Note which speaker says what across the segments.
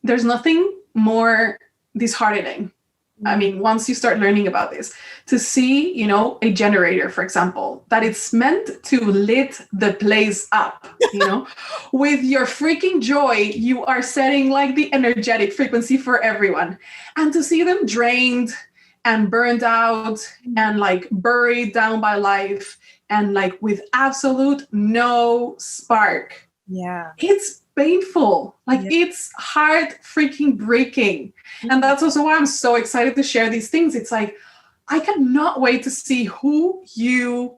Speaker 1: there's nothing more disheartening. I mean, once you start learning about this, to see, you know, a generator, for example, that it's meant to lit the place up, you know, with your freaking joy, you are setting like the energetic frequency for everyone. And to see them drained and burned out and like buried down by life and like with absolute no spark.
Speaker 2: Yeah.
Speaker 1: It's painful. Like it's heart freaking breaking. And that's also why I'm so excited to share these things. It's like, I cannot wait to see who you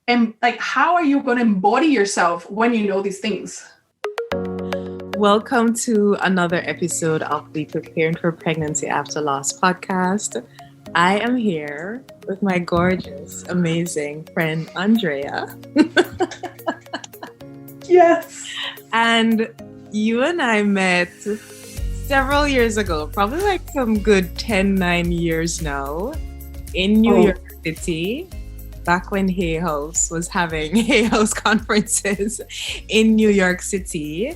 Speaker 1: and like, how are you going to embody yourself when you know these things?
Speaker 2: Welcome to another episode of the Preparing for Pregnancy After Loss podcast. I am here with my gorgeous, amazing friend, Andrea.
Speaker 1: Yes.
Speaker 2: And you and I met several years ago, probably like some good 9 years now, in New York City, back when Hay House was having Hay House conferences in New York City.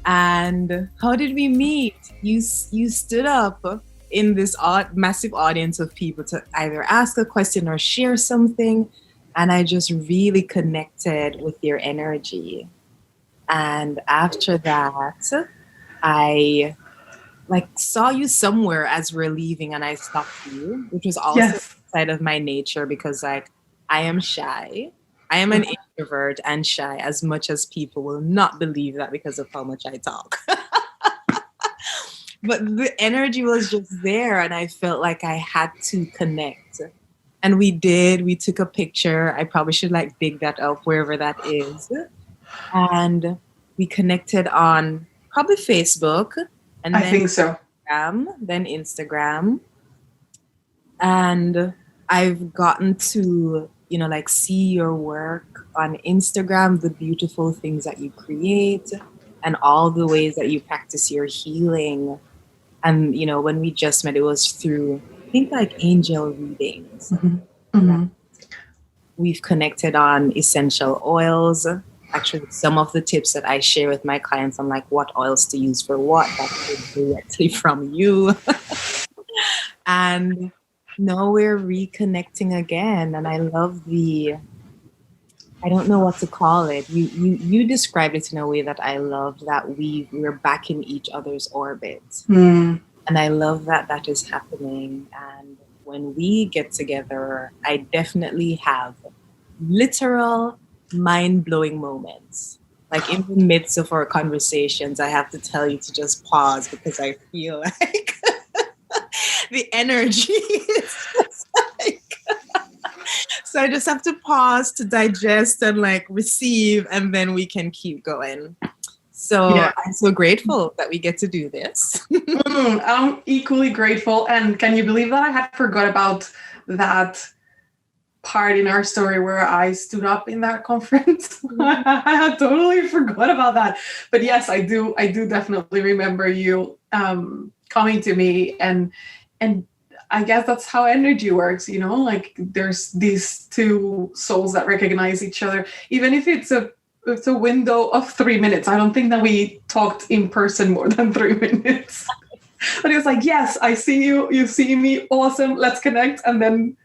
Speaker 2: And how did we meet? You stood up in this massive audience of people to either ask a question or share something. And I just really connected with your energy. And after that, I saw you somewhere as we're leaving and I stopped you, which was also side of my nature because like I am shy. I am an introvert and shy, as much as people will not believe that because of how much I talk. But the energy was just there and I felt like I had to connect. And we did. We took a picture. I probably should like dig that up wherever that is. And we connected on probably Facebook. And
Speaker 1: I think so.
Speaker 2: Then Instagram. And I've gotten to, you know, like see your work on Instagram, the beautiful things that you create and all the ways that you practice your healing. And, you know, when we just met, it was through, I think like angel readings.
Speaker 1: Mm-hmm. Mm-hmm.
Speaker 2: We've connected on essential oils. Actually, some of the tips that I share with my clients on like what oils to use for what, that came directly from you. And now we're reconnecting again. And I love I don't know what to call it. You described it in a way that I love, that we're back in each other's orbit. And I love that is happening. And when we get together, I definitely have literal mind-blowing moments. Like in the midst of our conversations, I have to tell you to just pause because I feel like the energy is just like so I just have to pause to digest and like receive, and then we can keep going. So I'm so grateful that we get to do this.
Speaker 1: I'm equally grateful. And can you believe that I had forgot about that part in our story where I stood up in that conference? I had totally forgot about that. But yes, I do definitely remember you coming to me, and I guess that's how energy works, you know, like there's these two souls that recognize each other, even if it's a window of 3 minutes. I don't think that we talked in person more than 3 minutes. But it was like, yes, I see you, you see me, awesome, let's connect. And then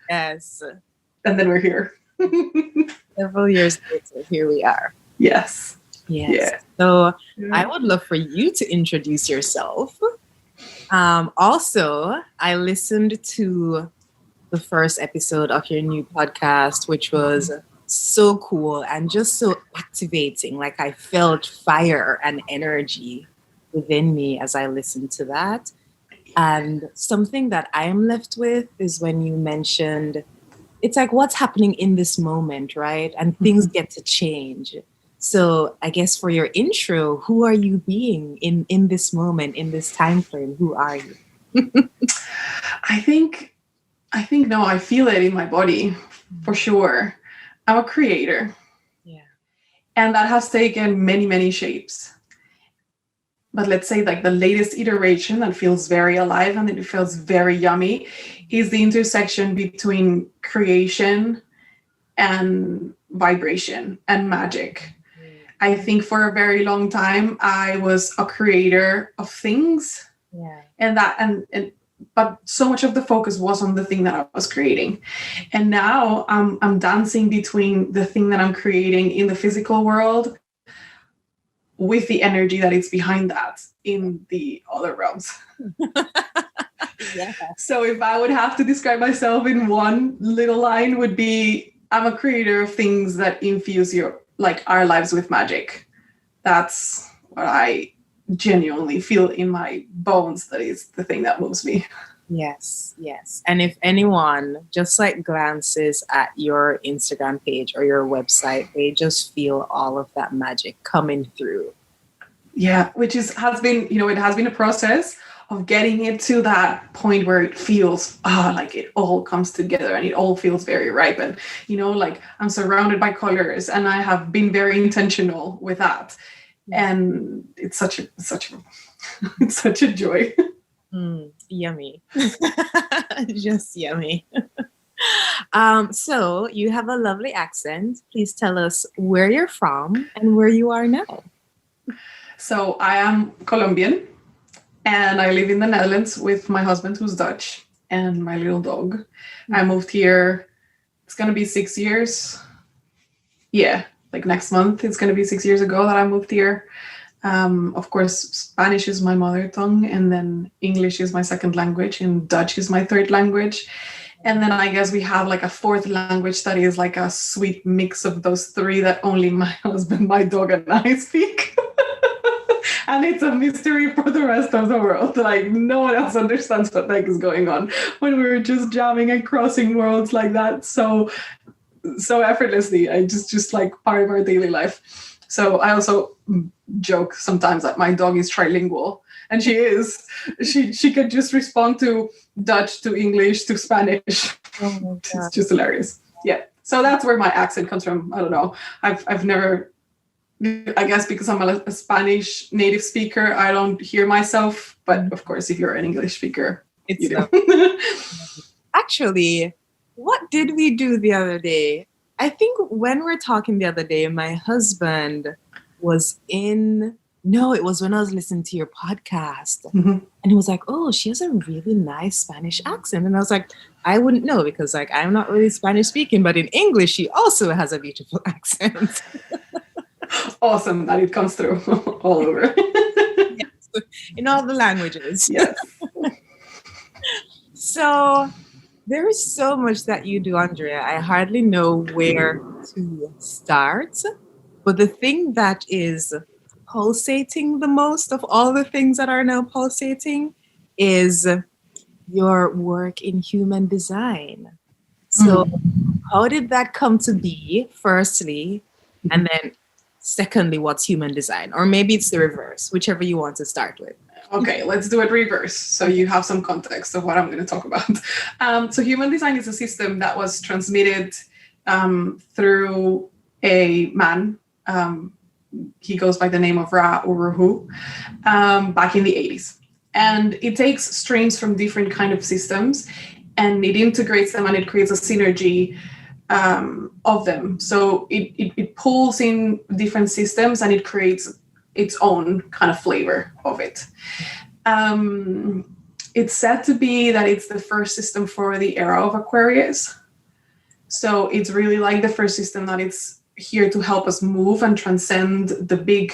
Speaker 1: and then we're here.
Speaker 2: Several years later, here we are.
Speaker 1: Yes.
Speaker 2: Yeah. So I would love for you to introduce yourself. Also, I listened to the first episode of your new podcast, which was so cool and just so activating. Like I felt fire and energy within me as I listened to that. And something that I am left with is when you mentioned, it's like what's happening in this moment, right? And things get to change. So I guess for your intro, who are you being in this moment, in this time frame? Who are you?
Speaker 1: I think no, I feel it in my body for sure. I'm a creator.
Speaker 2: Yeah.
Speaker 1: And that has taken many, many shapes. But let's say like the latest iteration that feels very alive and it feels very yummy is the intersection between creation and vibration and magic. I think for a very long time, I was a creator of things
Speaker 2: Yeah.
Speaker 1: And but so much of the focus was on the thing that I was creating. And now I'm dancing between the thing that I'm creating in the physical world with the energy that is behind that in the other realms.
Speaker 2: Yeah.
Speaker 1: So if I would have to describe myself in one little line, would be I'm a creator of things that infuse our lives with magic. That's what I genuinely feel in my bones. That is the thing that moves me.
Speaker 2: Yes, yes. And if anyone just like glances at your Instagram page or your website, they just feel all of that magic coming through.
Speaker 1: Yeah, which has been, it has been a process of getting it to that point where it feels like it all comes together and it all feels very ripe. And, like I'm surrounded by colors and I have been very intentional with that. And it's such a joy.
Speaker 2: Yummy. Just yummy. So you have a lovely accent. Please tell us where you're from and where you are now.
Speaker 1: So I am Colombian and I live in the Netherlands with my husband who's Dutch and my little dog. I moved here, it's going to be 6 years. Yeah, like next month, it's going to be 6 years ago that I moved here. Of course, Spanish is my mother tongue, and then English is my second language, and Dutch is my third language. And then I guess we have like a fourth language that is like a sweet mix of those three that only my husband, my dog, and I speak. And it's a mystery for the rest of the world. Like no one else understands what the heck is going on when we're just jamming and crossing worlds like that. So effortlessly. I just like part of our daily life. So I also joke sometimes that my dog is trilingual, and she is. She could just respond to Dutch, to English, to Spanish.
Speaker 2: Oh my God.
Speaker 1: It's just hilarious. Yeah. So that's where my accent comes from. I don't know. I've never, I guess because I'm a Spanish native speaker, I don't hear myself. But of course, if you're an English speaker, you do.
Speaker 2: Actually, what did we do the other day? I think when we're talking the other day, my husband was it was when I was listening to your podcast.
Speaker 1: Mm-hmm.
Speaker 2: And he was like, oh, she has a really nice Spanish accent. And I was like, I wouldn't know because like I'm not really Spanish speaking, but in English, she also has a beautiful accent.
Speaker 1: Awesome that it comes through all over.
Speaker 2: Yes, in all the languages.
Speaker 1: Yes.
Speaker 2: So there is so much that you do, Andrea. I hardly know where to start. But the thing that is pulsating the most of all the things that are now pulsating is your work in human design. So how did that come to be, firstly? And then secondly, what's human design? Or maybe it's the reverse, whichever you want to start with.
Speaker 1: Okay, let's do it reverse so you have some context of what I'm going to talk about. So human design is a system that was transmitted through a man. He goes by the name of Ra Uruhu back in the 80s. And it takes streams from different kind of systems and it integrates them and it creates a synergy of them. So it pulls in different systems and it creates its own kind of flavor of it. It's said to be that it's the first system for the era of Aquarius. So it's really like the first system that it's here to help us move and transcend the big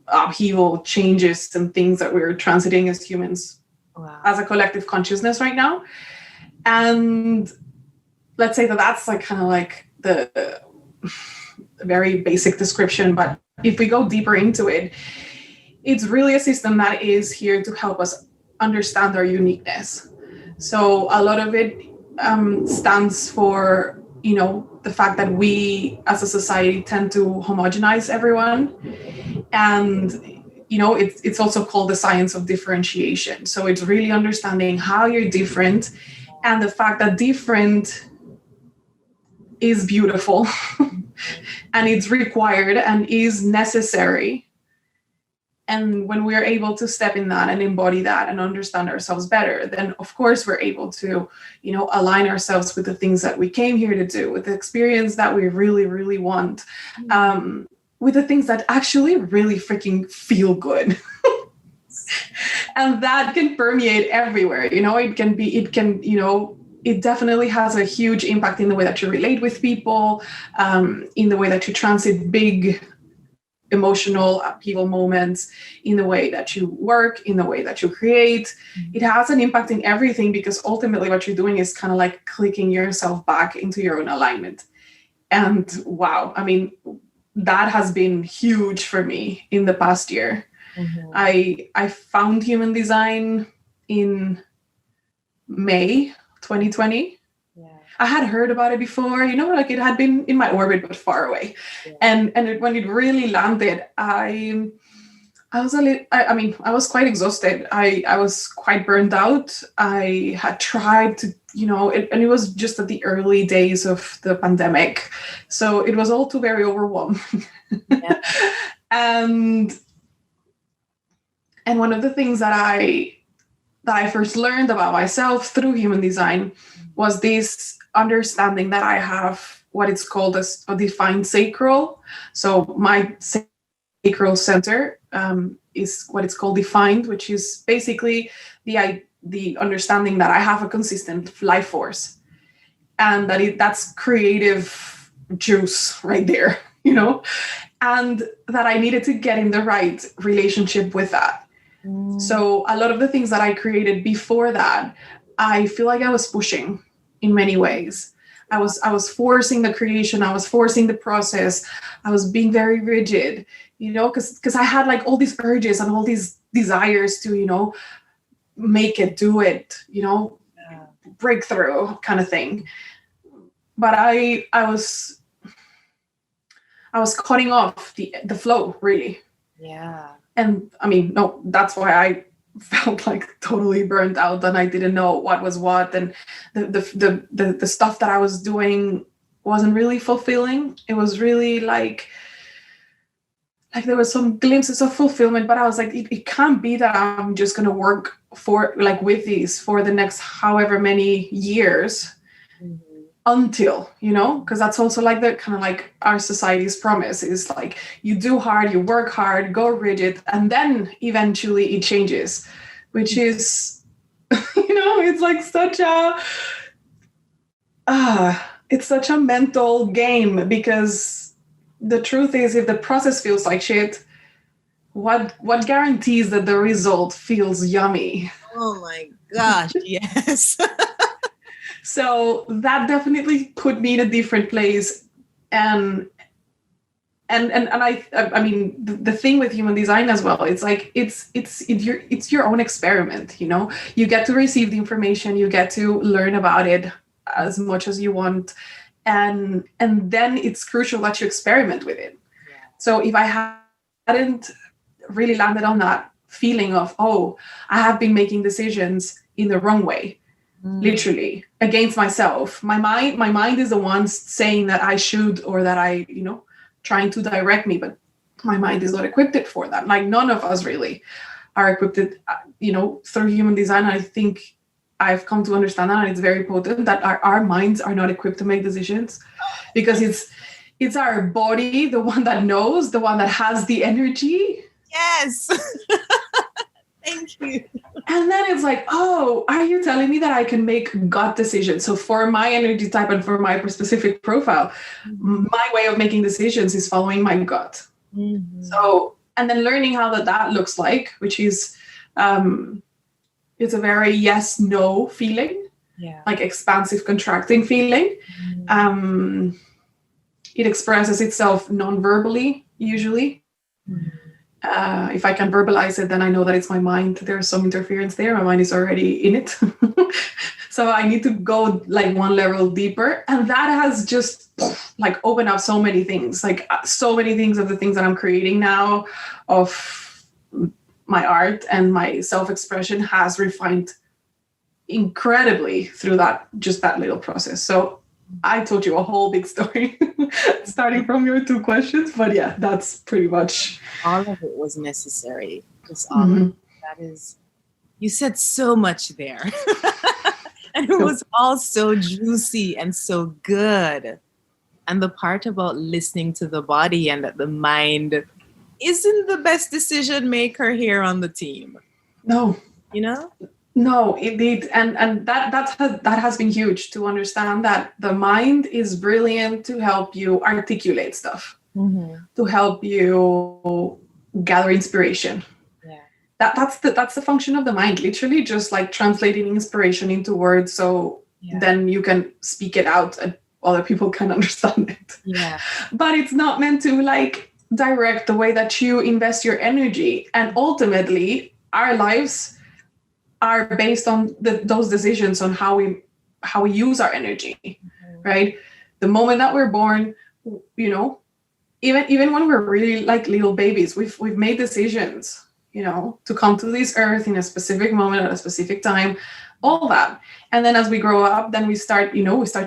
Speaker 1: upheaval changes and things that we're transiting as humans.
Speaker 2: Wow.
Speaker 1: As a collective consciousness right now. And let's say that that's like kind of like the very basic description, but if we go deeper into it, it's really a system that is here to help us understand our uniqueness. So a lot of it stands for, the fact that we as a society tend to homogenize everyone. And, it's also called the science of differentiation. So it's really understanding how you're different and the fact that different is beautiful and it's required and is necessary. And when we are able to step in that and embody that and understand ourselves better, then of course we're able to, align ourselves with the things that we came here to do, with the experience that we really, really want, with the things that actually really freaking feel good. And that can permeate everywhere. It definitely has a huge impact in the way that you relate with people, in the way that you transit big emotional upheaval moments, in the way that you work, in the way that you create. It has an impact in everything, because ultimately what you're doing is kind of like clicking yourself back into your own alignment. And wow, I mean, that has been huge for me in the past year. Mm-hmm. I found human design in May 2020. Yeah. I had heard about it before, like it had been in my orbit, but far away. Yeah. And when it really landed, I was quite exhausted. I was quite burned out. I had tried to, and it was just at the early days of the pandemic. So it was all too very overwhelming. Yeah. And one of the things that I first learned about myself through human design was this understanding that I have what it's called as a defined sacral. So my sacral center is what it's called defined, which is basically the understanding that I have a consistent life force, and that's creative juice right there, and that I needed to get in the right relationship with that. So a lot of the things that I created before that, I feel like I was pushing in many ways. I was forcing the creation. I was forcing the process. I was being very rigid, because I had like all these urges and all these desires to, make it, do it, breakthrough kind of thing. But I was cutting off the flow, really. Yeah. And I mean, no, that's why I felt like totally burnt out, and I didn't know what was what, and the stuff that I was doing wasn't really fulfilling. It was really like there was some glimpses of fulfillment, but I was like, it can't be that I'm just gonna work with these for the next however many years. Mm-hmm. Until, because that's also like the kind of like our society's promise is like, you do hard, you work hard, go rigid, and then eventually it changes, which is, it's like it's such a mental game, because the truth is, if the process feels like shit, what guarantees that the result feels yummy?
Speaker 2: Oh my gosh, yes.
Speaker 1: So that definitely put me in a different place. And I mean, the thing with human design as well, it's like, it's your own experiment, you get to receive the information, you get to learn about it as much as you want. And then it's crucial that you experiment with it. Yeah. So if I hadn't really landed on that feeling of, oh, I have been making decisions in the wrong way, literally against myself. My mind is the one saying that I should, or that I, trying to direct me, but my mind is not equipped for that. Like none of us really are equipped, through human design. I think I've come to understand that, and it's very potent, that our minds are not equipped to make decisions, because it's our body, the one that knows, the one that has the energy.
Speaker 2: Yes. Thank you.
Speaker 1: And then it's like, oh, are you telling me that I can make gut decisions? So for my energy type and for my specific profile, my way of making decisions is following my gut. Mm-hmm. So, and then learning how that looks like, which is, it's a very yes, no feeling, like expansive, contracting feeling. Mm-hmm. It expresses itself non-verbally, usually. Mm-hmm. If I can verbalize it, then I know that it's my mind. There's some interference there. My mind is already in it. So I need to go like one level deeper. And that has just like opened up so many things, like so many things of the things that I'm creating now, of my art and my self-expression has refined incredibly through that little process. So I told you a whole big story starting from your two questions, but yeah, that's pretty much
Speaker 2: all of it was necessary. Just all of it. That is, you said so much there. And it was all so juicy and so good. And the part about listening to the body and that the mind isn't the best decision maker here on the team.
Speaker 1: No.
Speaker 2: You know?
Speaker 1: No, indeed, and that has been huge to understand that the mind is brilliant to help you articulate stuff, to help you gather inspiration.
Speaker 2: Yeah,
Speaker 1: That's the function of the mind, literally, just like translating inspiration into words, so then you can speak it out and other people can understand it.
Speaker 2: Yeah,
Speaker 1: but it's not meant to like direct the way that you invest your energy, and ultimately, our lives are based on those decisions on how we use our energy, right? The moment that we're born, you know, even when we're really like little babies, we've made decisions, you know, to come to this earth in a specific moment at a specific time, all that. And then as we grow up, then we start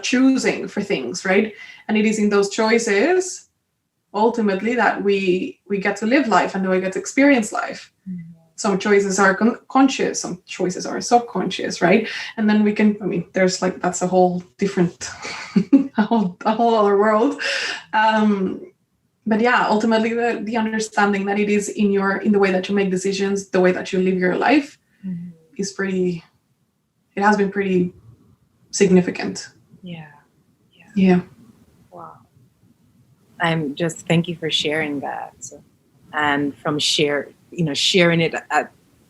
Speaker 1: choosing for things, right? And it is in those choices ultimately that we get to live life and we get to experience life. Some choices are conscious, some choices are subconscious, right? And then we can, there's like, that's a whole different, a whole other world. But yeah, ultimately the understanding that it is in the way that you make decisions, the way that you live your life is it has been pretty significant. Yeah.
Speaker 2: Wow. Thank you for sharing that. And from sharing it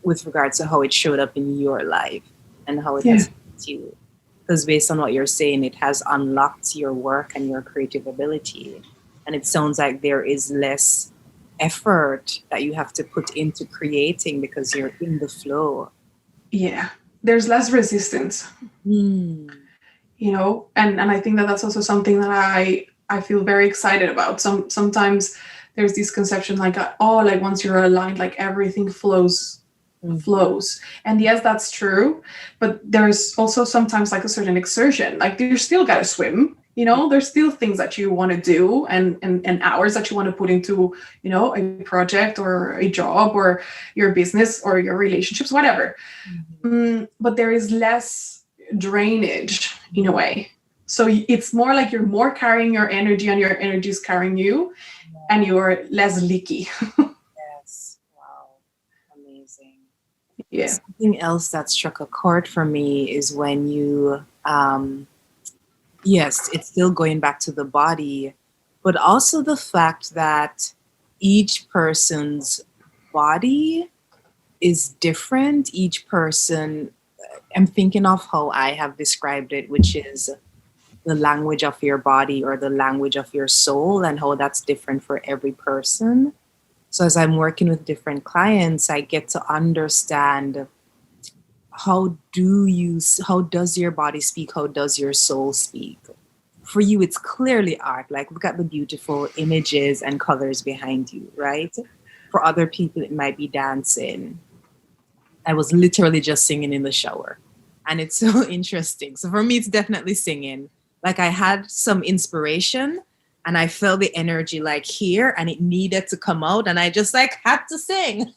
Speaker 2: with regards to how it showed up in your life and how it has helped you. Because based on what you're saying, it has unlocked your work and your creative ability. And it sounds like there is less effort that you have to put into creating because you're in the flow.
Speaker 1: Yeah, there's less resistance. You know, and I think that's also something that I feel very excited about. Sometimes there's this conception like, like once you're aligned, like everything flows. And yes, that's true. But there's also sometimes like a certain exertion, like you still got to swim, you know, there's still things that you want to do and hours that you want to put into, you know, a project or a job or your business or your relationships, whatever. But there is less drainage in a way. So it's more like you're more carrying your energy and your energy is carrying you. And you're less leaky.
Speaker 2: Yes. Wow. Amazing.
Speaker 1: Yeah.
Speaker 2: Something else that struck a chord for me is when you, yes, it's still going back to the body, but also the fact that each person's body is different. Each person, I'm thinking of how I have described it, which is the language of your body or the language of your soul and how that's different for every person. So as I'm working with different clients, I get to understand how does your body speak? How does your soul speak? For you, it's clearly art. Like, look at the beautiful images and colors behind you, right? For other people, it might be dancing. I was literally just singing in the shower. And it's so interesting. So for me, it's definitely singing. Like I had some inspiration and I felt the energy like here and it needed to come out. And I just like had to sing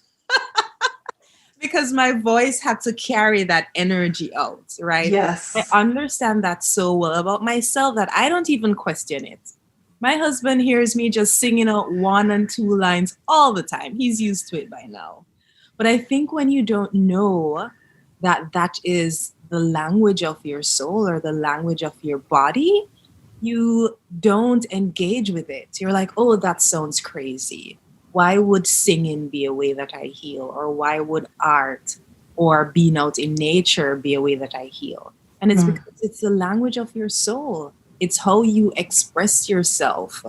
Speaker 2: because my voice had to carry that energy out, right?
Speaker 1: Yes.
Speaker 2: I understand that so well about myself that I don't even question it. My husband hears me just singing out 1 and 2 lines all the time. He's used to it by now. But I think when you don't know that is the language of your soul or the language of your body, you don't engage with it. You're like, oh, that sounds crazy. Why would singing be a way that I heal? Or why would art or being out in nature be a way that I heal? And it's because it's the language of your soul. It's how you express yourself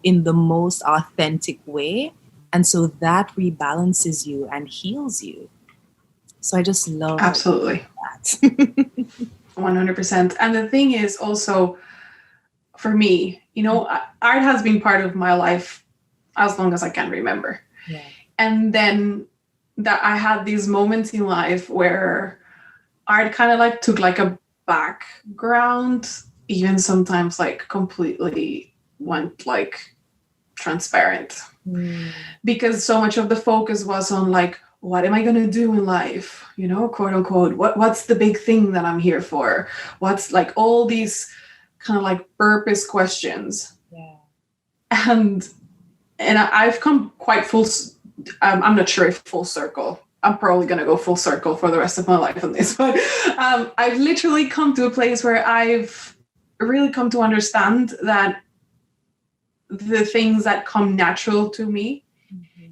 Speaker 2: in the most authentic way. And so that rebalances you and heals you. So I just love
Speaker 1: absolutely
Speaker 2: that.
Speaker 1: 100%. And the thing is also, for me, you know, art has been part of my life as long as I can remember.
Speaker 2: Yeah.
Speaker 1: And then that I had these moments in life where art kind of like took like a background, even sometimes like completely went like transparent. Because so much of the focus was on like, what am I going to do in life? You know, quote unquote, what's the big thing that I'm here for? What's like all these kind of like purpose questions.
Speaker 2: Yeah.
Speaker 1: And I've come quite I'm not sure if full circle. I'm probably going to go full circle for the rest of my life on this, but I've literally come to a place where I've really come to understand that the things that come natural to me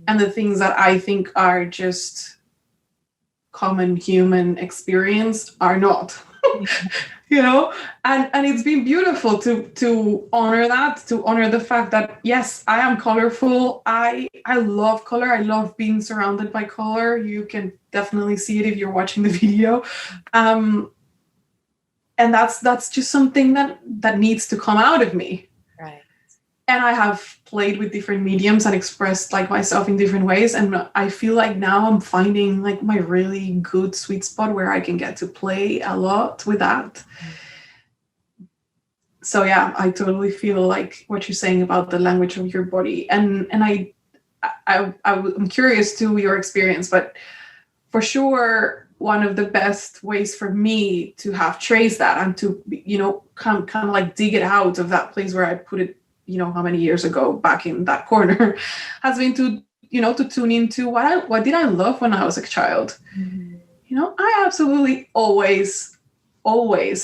Speaker 1: and the things that I think are just common human experience are not. And it's been beautiful to honor that, to honor the fact that yes, I am colorful. I love color. I love being surrounded by color. You can definitely see it if you're watching the video. And that's just something that needs to come out of me.
Speaker 2: Right.
Speaker 1: And I have played with different mediums and expressed like myself in different ways. And I feel like now I'm finding like my really good sweet spot where I can get to play a lot with that. Mm-hmm. So yeah, I totally feel like what you're saying about the language of your body. And I'm curious to your experience, but for sure, one of the best ways for me to have traced that and to, kind of like dig it out of that place where I put it, how many years ago back in that corner, has been to tune into what did I love when I was a child. Mm-hmm. I absolutely always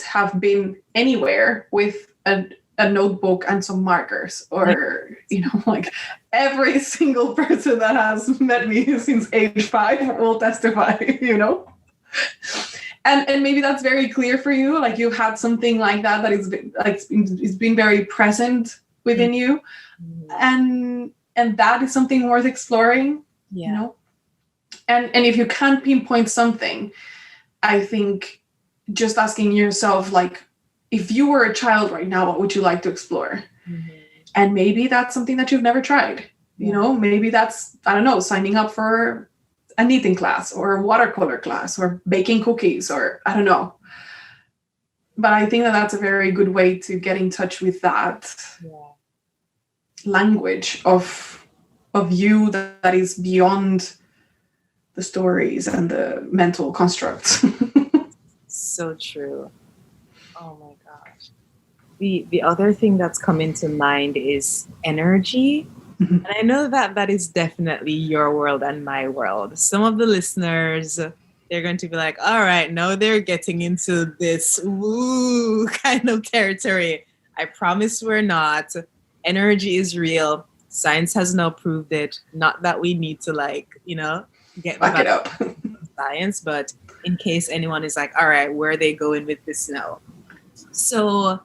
Speaker 1: have been anywhere with a notebook and some markers, or like every single person that has met me since age 5 will testify. And maybe that's very clear for you, like you've had something like that is like it's been very present within you, and that is something worth exploring. And if you can't pinpoint something, I think just asking yourself, like, if you were a child right now, what would you like to explore? Mm-hmm. And maybe that's something that you've never tried. Maybe that's, I don't know, signing up for a knitting class or a watercolor class or baking cookies, or I don't know. But I think that's a very good way to get in touch with that language of you that is beyond the stories and the mental constructs.
Speaker 2: So true. Oh my gosh. The other thing that's coming to mind is energy. Mm-hmm. And I know that is definitely your world and my world. Some of the listeners, they're going to be like, all right, now they're getting into this woo kind of territory. I promise we're not. Energy is real. Science has now proved it. Not that we need to get
Speaker 1: back it up.
Speaker 2: Science, but in case anyone is like, all right, where are they going with this now? So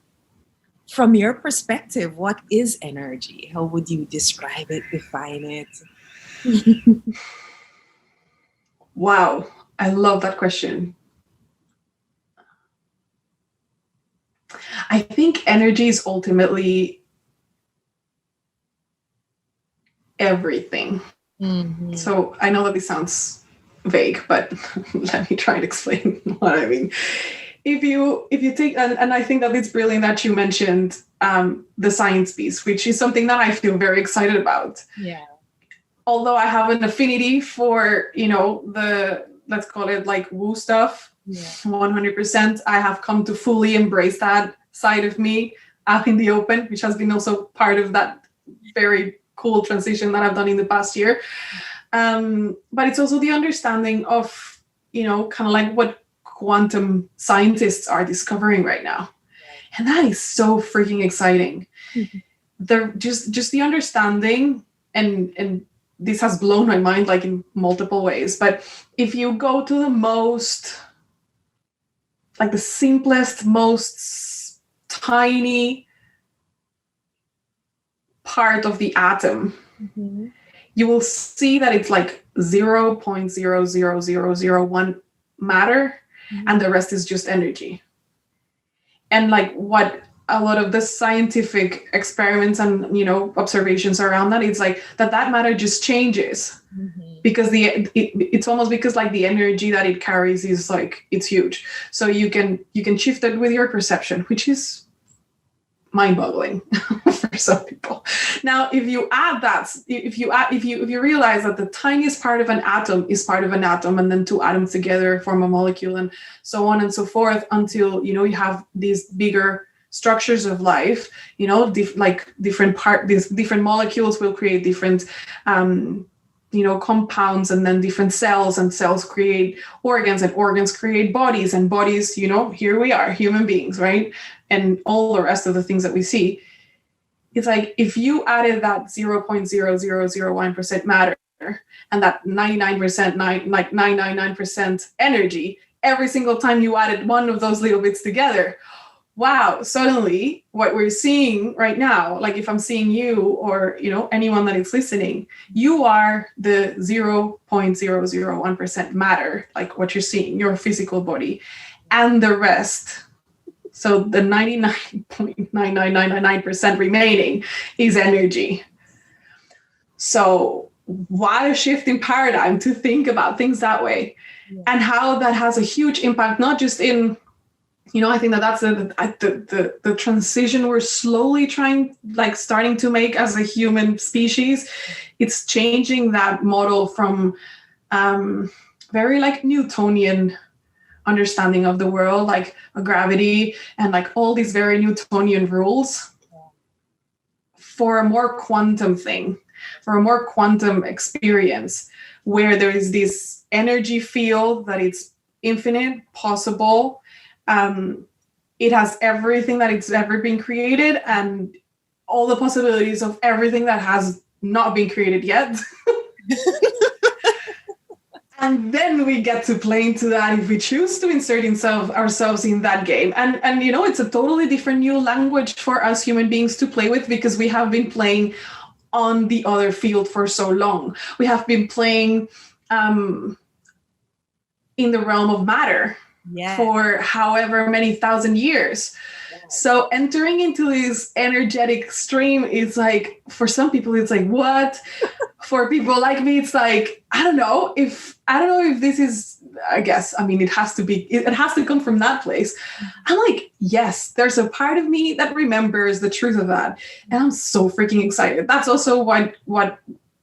Speaker 2: from your perspective, what is energy? How would you describe it, define it?
Speaker 1: Wow, I love that question. I think energy is ultimately everything. Mm-hmm. So I know that this sounds vague, but let me try and explain what I mean. If you take, and I think that it's brilliant that you mentioned the science piece, which is something that I feel very excited about.
Speaker 2: Yeah.
Speaker 1: Although I have an affinity for, the, let's call it like woo stuff, 100%, I have come to fully embrace that side of me out in the open, which has been also part of that very cool transition that I've done in the past year. But it's also the understanding of, kind of like what quantum scientists are discovering right now. And that is so freaking exciting. Mm-hmm. Just the understanding, and this has blown my mind like in multiple ways. But if you go to the simplest, most tiny part of the atom, mm-hmm. you will see that it's like 0.00001 matter, mm-hmm. and the rest is just energy. And like what a lot of the scientific experiments and observations around that, it's like that matter just changes, mm-hmm. because it's almost because like the energy that it carries is like, it's huge. So you can shift it with your perception, which is mind-boggling for some people. Now, if you add that, if you realize that the tiniest part of an atom is part of an atom, and then two atoms together form a molecule, and so on and so forth, until you have these bigger structures of life, these different molecules will create different compounds, and then different cells, and cells create organs, and organs create bodies, and bodies, here we are, human beings, right? And all the rest of the things that we see. It's like if you added that 0.0001% matter and that 99%, 999% energy every single time you added one of those little bits together, wow, suddenly what we're seeing right now, like if I'm seeing you or, anyone that is listening, you are the 0.001% matter, like what you're seeing, your physical body, and the rest. So the 99.99999% remaining is energy. So what a shift in paradigm to think about things that way, and how that has a huge impact, not just in, I think that's the transition we're slowly starting to make as a human species. It's changing that model from very Newtonian understanding of the world, like a gravity and like all these very Newtonian rules, for a more quantum thing, for a more quantum experience, where there is this energy field that it's infinite, possible. It has everything that it's ever been created, and all the possibilities of everything that has not been created yet. And then we get to play into that if we choose to insert ourselves in that game. And it's a totally different new language for us human beings to play with, because we have been playing on the other field for so long. We have been playing in the realm of matter for however many thousand years. So entering into this energetic stream is like, for some people, it's like, what? For people like me, it's like, I don't know if this is, it has to come from that place. I'm like, yes, there's a part of me that remembers the truth of that. And I'm so freaking excited. That's also what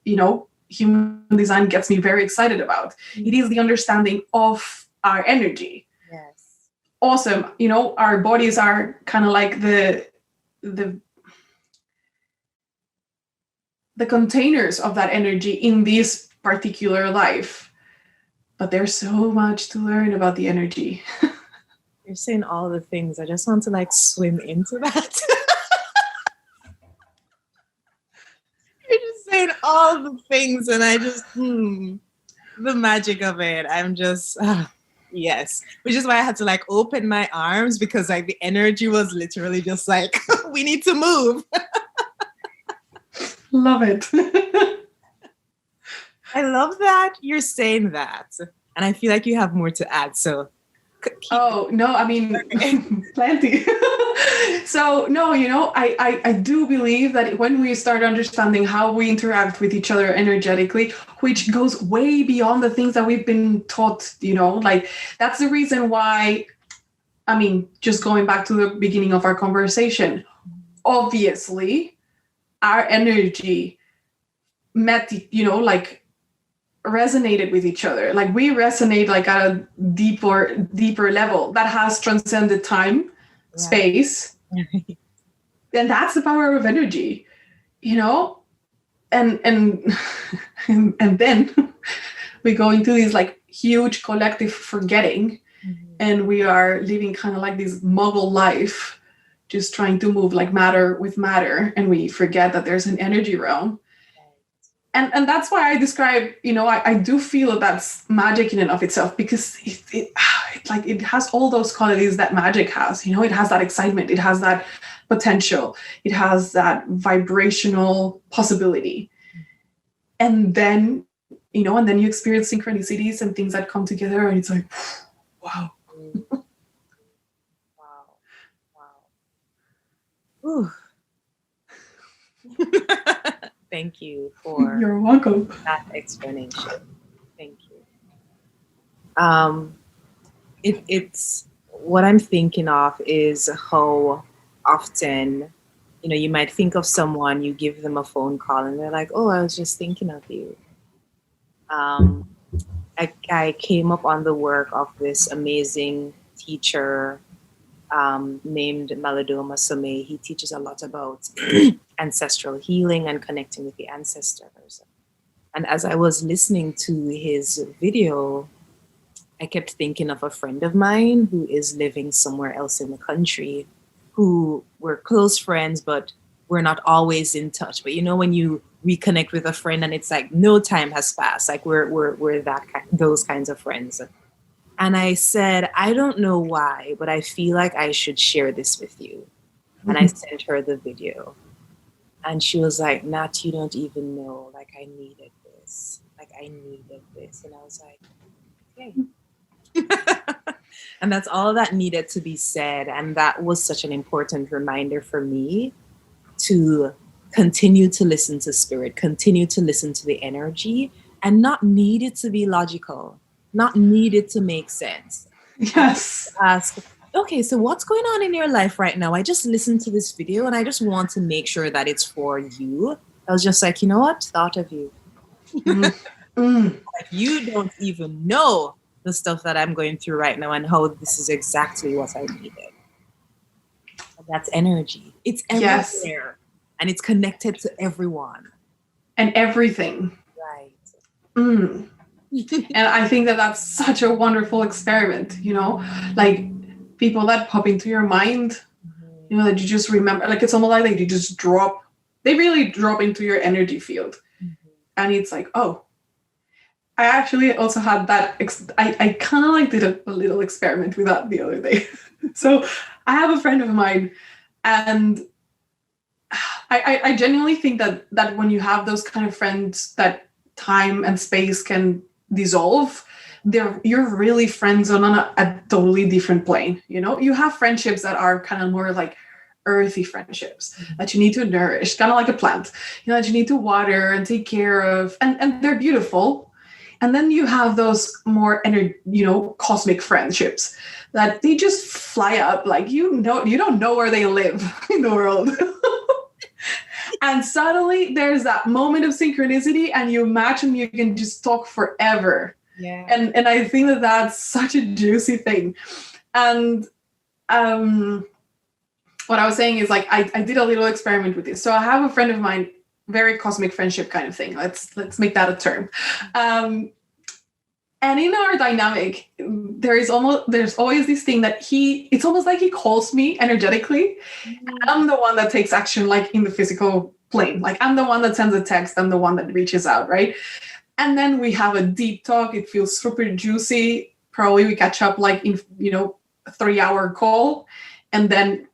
Speaker 1: human design gets me very excited about. It is the understanding of our energy. Awesome. Our bodies are kind of like the containers of that energy in this particular life. But there's so much to learn about the energy.
Speaker 2: You're saying all the things. I just want to swim into that. You're just saying all the things, and I just, the magic of it. I'm just... Yes, which is why I had to open my arms, because the energy was literally just we need to move.
Speaker 1: Love it.
Speaker 2: I love that you're saying that. And I feel like you have more to add. So
Speaker 1: plenty. So no, I do believe that when we start understanding how we interact with each other energetically, which goes way beyond the things that we've been taught, that's the reason why, just going back to the beginning of our conversation, obviously our energy resonated with each other. We resonate at a deeper level that has transcended time, space. And that's the power of energy, and then we go into this huge collective forgetting, and we are living kind of this muggle life, just trying to move matter with matter, and we forget that there's an energy realm. And that's why I describe, I do feel that's magic in and of itself, because it has all those qualities that magic has. It has that excitement, it has that potential, it has that vibrational possibility. And then, and then you experience synchronicities and things that come together, and it's like, wow.
Speaker 2: Ooh. Thank you for
Speaker 1: You're welcome.
Speaker 2: That explanation. Thank you. It's what I'm thinking of is how often, you might think of someone, you give them a phone call, and they're like, "Oh, I was just thinking of you." I came up on the work of this amazing teacher named Malidoma Somé. He teaches a lot about ancestral healing and connecting with the ancestors. And as I was listening to his video, I kept thinking of a friend of mine who is living somewhere else in the country, who we're close friends, but we're not always in touch. But you know, when you reconnect with a friend and it's like no time has passed, like we're those kinds of friends. And I said, I don't know why, but I feel like I should share this with you. And I sent her the video. And she was like, Nat, you don't even know. Like, I needed this. Like, I needed this. And I was like, okay. And that's all that needed to be said. And that was such an important reminder for me to continue to listen to spirit, continue to listen to the energy, and not need it to be logical, not need it to make sense.
Speaker 1: Yes.
Speaker 2: Ask, okay, so what's going on in your life right now? I just listened to this video and I just want to make sure that it's for you. I was just like, you know what? Thought of you. Like, you don't even know the stuff that I'm going through right now and how this is exactly what I needed. That's energy. It's everywhere. Yes. And it's connected to everyone.
Speaker 1: And everything.
Speaker 2: Right.
Speaker 1: And I think that that's such a wonderful experiment, you know, like people that pop into your mind, you know, that you just remember, like it's almost like you just drop, they really drop into your energy field. And it's like, oh, I actually also had that, I kind of like did a little experiment with that the other day. So I have a friend of mine, and I genuinely think that when you have those kind of friends that time and space can dissolve, you're really friends on a totally different plane. You know, you have friendships that are kind of more like earthy friendships that you need to nourish, kind of like a plant, you know, that you need to water and take care of, and they're beautiful. And then you have those more cosmic friendships that they just fly up, like, you don't know where they live in the world. And suddenly there's that moment of synchronicity and you match and you can just talk forever.
Speaker 2: Yeah.
Speaker 1: And I think that that's such a juicy thing. And what I was saying is, like, I did a little experiment with this. So I have a friend of mine, very cosmic friendship kind of thing. Let's make that a term. And in our dynamic, there's always this thing that it's almost like he calls me energetically. And I'm the one that takes action, like in the physical plane. Like, I'm the one that sends a text. I'm the one that reaches out, right? And then we have a deep talk. It feels super juicy. Probably we catch up like in, a 3-hour call, and then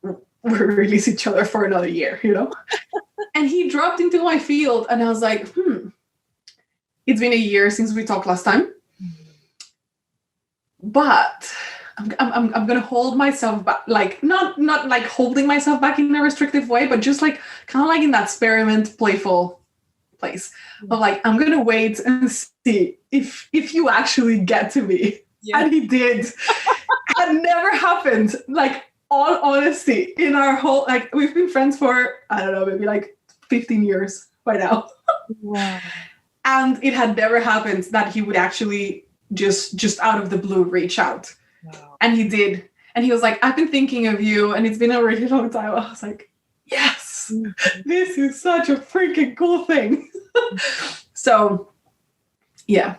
Speaker 1: we release each other for another year, And he dropped into my field, and I was like, it's been a year since we talked last time. But I'm gonna hold myself back, like not like holding myself back in a restrictive way, but just like kind of like in that experiment, playful place of like, I'm gonna wait and see if you actually get to me. Yeah. And he did. That never happened. Like, all honesty, in our whole, like, we've been friends for, I don't know, maybe like 15 years by now. Wow. And it had never happened that he would actually just out of the blue reach out. Wow. And he did. And he was like, I've been thinking of you, and it's been a really long time. I was like, yes, this is such a freaking cool thing. So yeah,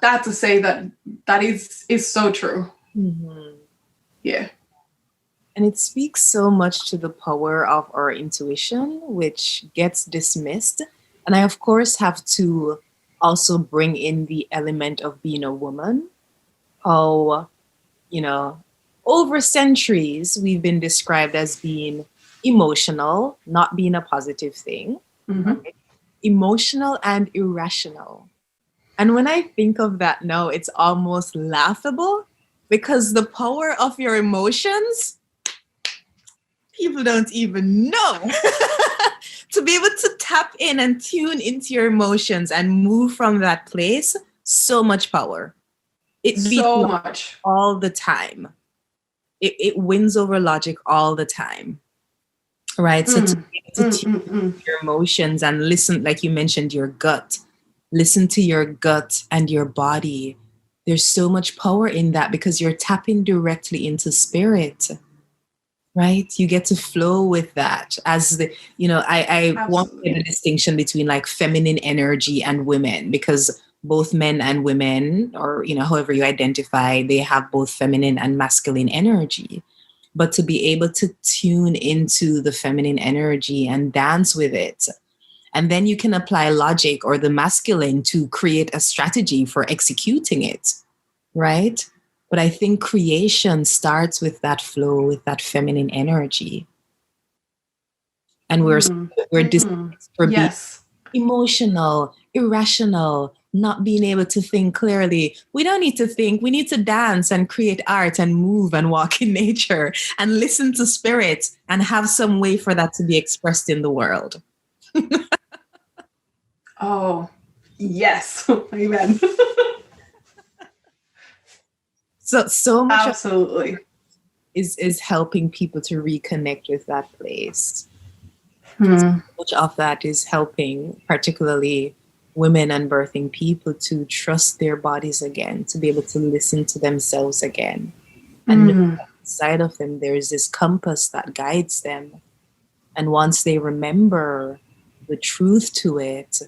Speaker 1: that to say that is so true. Yeah.
Speaker 2: And it speaks so much to the power of our intuition, which gets dismissed. And I, of course, have to also bring in the element of being a woman. How, over centuries, we've been described as being emotional, not being a positive thing. Right? Emotional and irrational. And when I think of that now, it's almost laughable, because the power of your emotions, people don't even know. To be able to tap in and tune into your emotions and move from that place, so much power. It
Speaker 1: so much
Speaker 2: all the time. It wins over logic all the time. Right? So to be able to tune into your emotions and listen, like you mentioned, your gut. Listen to your gut and your body. There's so much power in that, because you're tapping directly into spirit. right? You get to flow with that. As the, I want to
Speaker 1: Absolutely.
Speaker 2: make a distinction between like feminine energy and women, because both men and women, or, however you identify, they have both feminine and masculine energy. But to be able to tune into the feminine energy and dance with it, and then you can apply logic or the masculine to create a strategy for executing it, right? But I think creation starts with that flow, with that feminine energy. And we're displaced for being
Speaker 1: Yes.
Speaker 2: emotional, irrational, not being able to think clearly. We don't need to think. We need to dance and create art and move and walk in nature and listen to spirit and have some way for that to be expressed in the world.
Speaker 1: Oh, yes. Amen.
Speaker 2: So much of
Speaker 1: Absolutely.
Speaker 2: is helping people to reconnect with that place.
Speaker 1: Hmm.
Speaker 2: Much of that is helping particularly women and birthing people to trust their bodies again, to be able to listen to themselves again. And know that inside of them there is this compass that guides them. And once they remember the truth to it,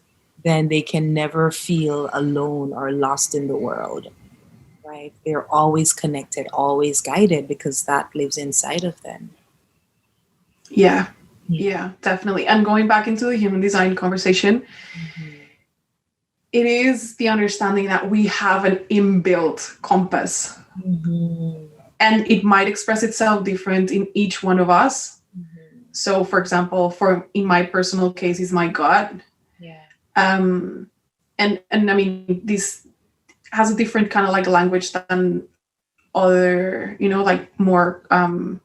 Speaker 2: then they can never feel alone or lost in the world. Right? They're always connected, always guided, because that lives inside of them.
Speaker 1: Yeah. Yeah, definitely. And going back into the human design conversation, it is the understanding that we have an inbuilt compass. And it might express itself different in each one of us. So, for example, in my personal case, is my gut.
Speaker 2: Yeah.
Speaker 1: And I mean, this has a different kind of like language than other, like more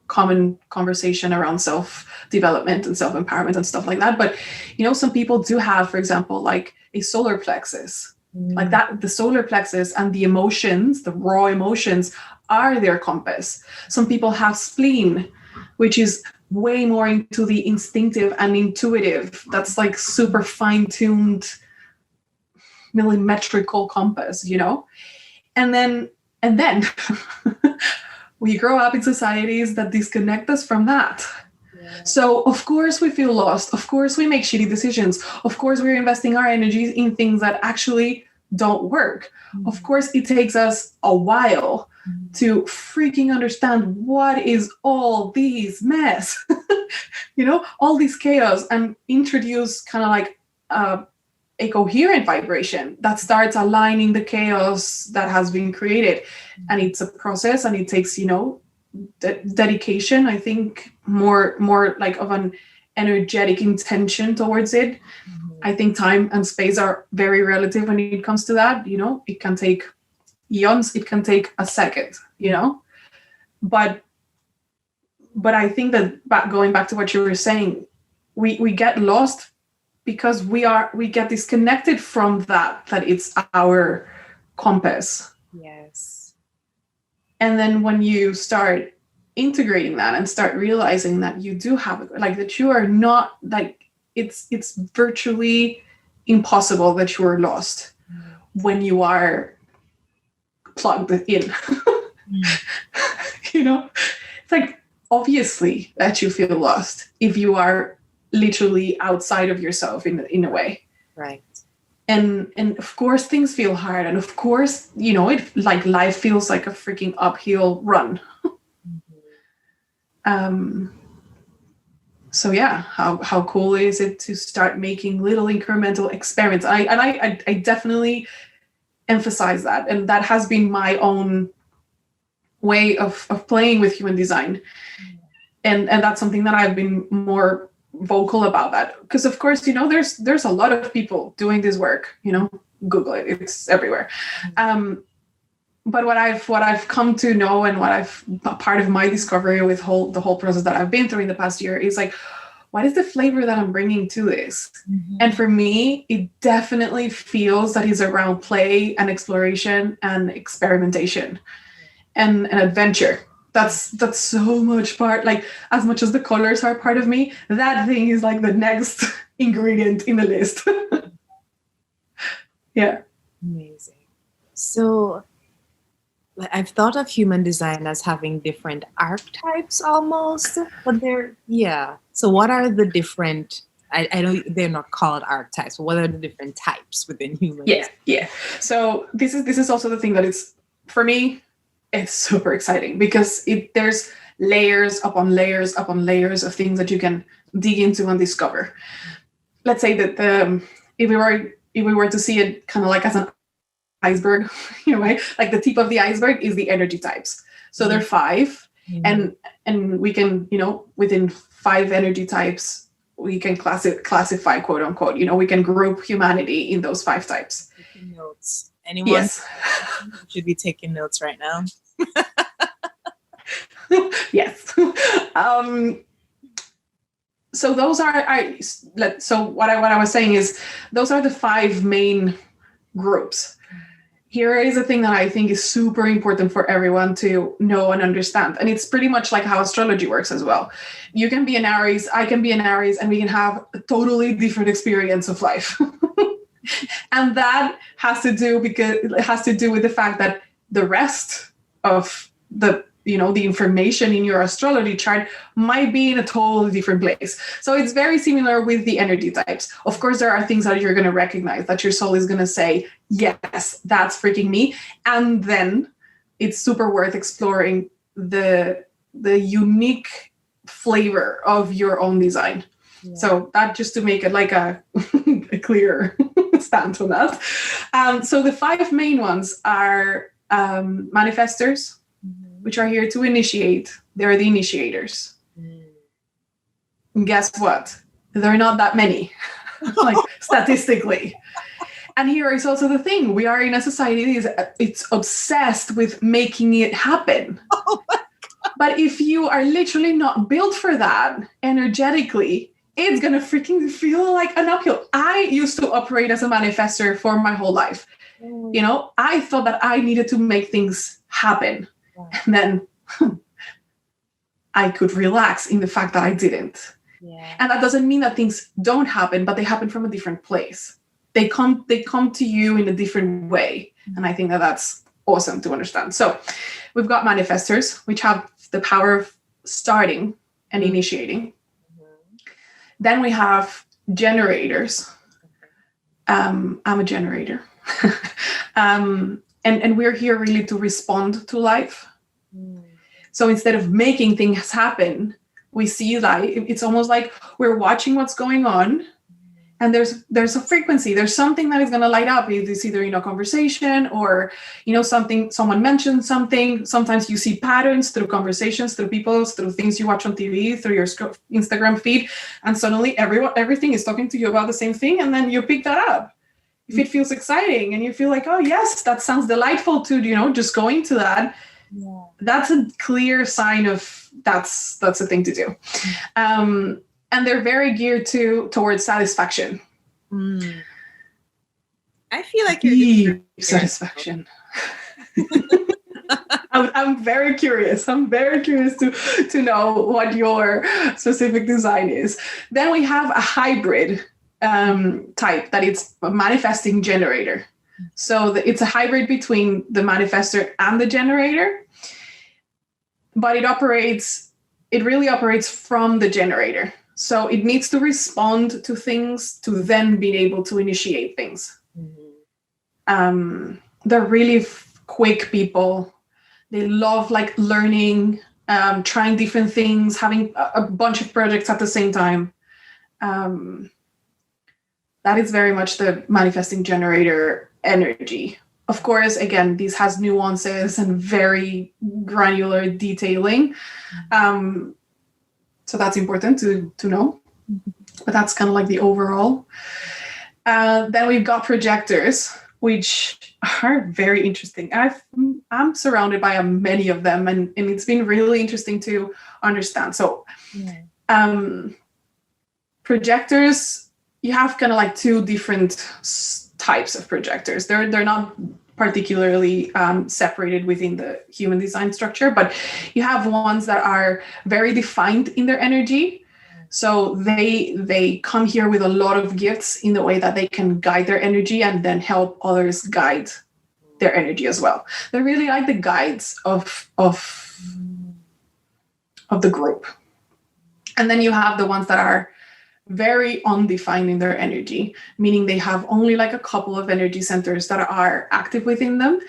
Speaker 1: common conversation around self-development and self-empowerment and stuff like that. But, some people do have, for example, like a solar plexus, like that, the solar plexus and the emotions, the raw emotions are their compass. Some people have spleen, which is way more into the instinctive and intuitive. That's like super fine-tuned millimetrical compass, and then we grow up in societies that disconnect us from that. Yeah. So of course we feel lost. Of course we make shitty decisions. Of course we're investing our energies in things that actually don't work. Of course it takes us a while to freaking understand what is all these mess, all this chaos, and introduce kind of like a coherent vibration that starts aligning the chaos that has been created. And it's a process, and it takes, dedication. I think more like of an energetic intention towards it. I think time and space are very relative when it comes to that. It can take eons, it can take a second, but I think that going back to what you were saying, we get lost because we get disconnected from that it's our compass.
Speaker 2: Yes.
Speaker 1: And then when you start integrating that and start realizing that you do have like that, you are not like it's virtually impossible that you are lost when you are plugged in. It's like obviously that you feel lost if you are literally outside of yourself in a way.
Speaker 2: Right.
Speaker 1: And of course things feel hard, and of course it like life feels like a freaking uphill run. So yeah, how cool is it to start making little incremental experiments? I definitely emphasize that, and that has been my own way of playing with human design, and that's something that I've been more vocal about, that because of course there's a lot of people doing this work. Google it, it's everywhere. But what I've come to know, and part of my discovery with the whole process that I've been through in the past year is like, what is the flavor that I'm bringing to this? And for me, it definitely feels that it's around play and exploration and experimentation and adventure. That's so much part, like as much as the colors are part of me, that thing is like the next ingredient in the list. Yeah.
Speaker 2: Amazing. So I've thought of human design as having different archetypes almost, but So what are the different? I know they're not called archetypes, but what are the different types within humans?
Speaker 1: Yeah. So this is also the thing that it's, for me, it's super exciting because there's layers upon layers upon layers of things that you can dig into and discover. Let's say that if we were to see it kind of like as an iceberg, right? Like the tip of the iceberg is the energy types. So there are 5, and we can, within 5 energy types, we can classify, quote unquote. We can group humanity in those 5 types.
Speaker 2: Taking notes. Anyone?
Speaker 1: Yes.
Speaker 2: Should be taking notes right now.
Speaker 1: Yes. So those are so what I was saying is those are the 5 main groups. Here is a thing that I think is super important for everyone to know and understand. And it's pretty much like how astrology works as well. You can be an Aries, I can be an Aries, and we can have a totally different experience of life. And that has to do with the fact that the rest of the information in your astrology chart might be in a totally different place. So it's very similar with the energy types. Of course, there are things that you're going to recognize, that your soul is going to say, yes, that's freaking me. And then it's super worth exploring the unique flavor of your own design. Yeah. So that, just to make it like a clear stance on that. So the 5 main ones are manifestors, which are here to initiate. They're the initiators. And guess what? There are not that many, like statistically. And here is also the thing. We are in a society it's obsessed with making it happen. Oh my God. But if you are literally not built for that energetically, it's going to freaking feel like an uphill. I used to operate as a manifestor for my whole life. I thought that I needed to make things happen. And then I could relax in the fact that I didn't. Yeah. And that doesn't mean that things don't happen, but they happen from a different place. They come to you in a different way. And I think that that's awesome to understand. So we've got manifestors, which have the power of starting and initiating. Then we have generators. I'm a generator. And we're here really to respond to life. So instead of making things happen, we see life. It's almost like we're watching what's going on, and there's a frequency. There's something that is going to light up. It's either in a conversation or someone mentioned something. Sometimes you see patterns through conversations, through people, through things you watch on TV, through your Instagram feed, and suddenly everything is talking to you about the same thing, and then you pick that up. If it feels exciting and you feel like, oh yes, that sounds delightful to, just go into that. Yeah. That's a clear sign of that's a thing to do. And they're very geared towards satisfaction.
Speaker 2: I feel like you're
Speaker 1: satisfaction. I'm very curious. I'm very curious to know what your specific design is. Then we have a hybrid type that it's a manifesting generator. So it's a hybrid between the manifestor and the generator, but it really operates from the generator. So it needs to respond to things to then be able to initiate things. They're really quick people. They love like learning, trying different things, having a bunch of projects at the same time. That is very much the manifesting generator energy. Of course, again, this has nuances and very granular detailing. So that's important to know. But that's kind of like the overall. Then we've got projectors, which are very interesting. I'm surrounded by many of them, and it's been really interesting to understand. So projectors, you have kind of like 2 different types of projectors. They're not particularly separated within the human design structure, but you have ones that are very defined in their energy. So they come here with a lot of gifts in the way that they can guide their energy and then help others guide their energy as well. They're really like the guides of the group. And then you have the ones that are very undefined in their energy, meaning they have only like a couple of energy centers that are active within them.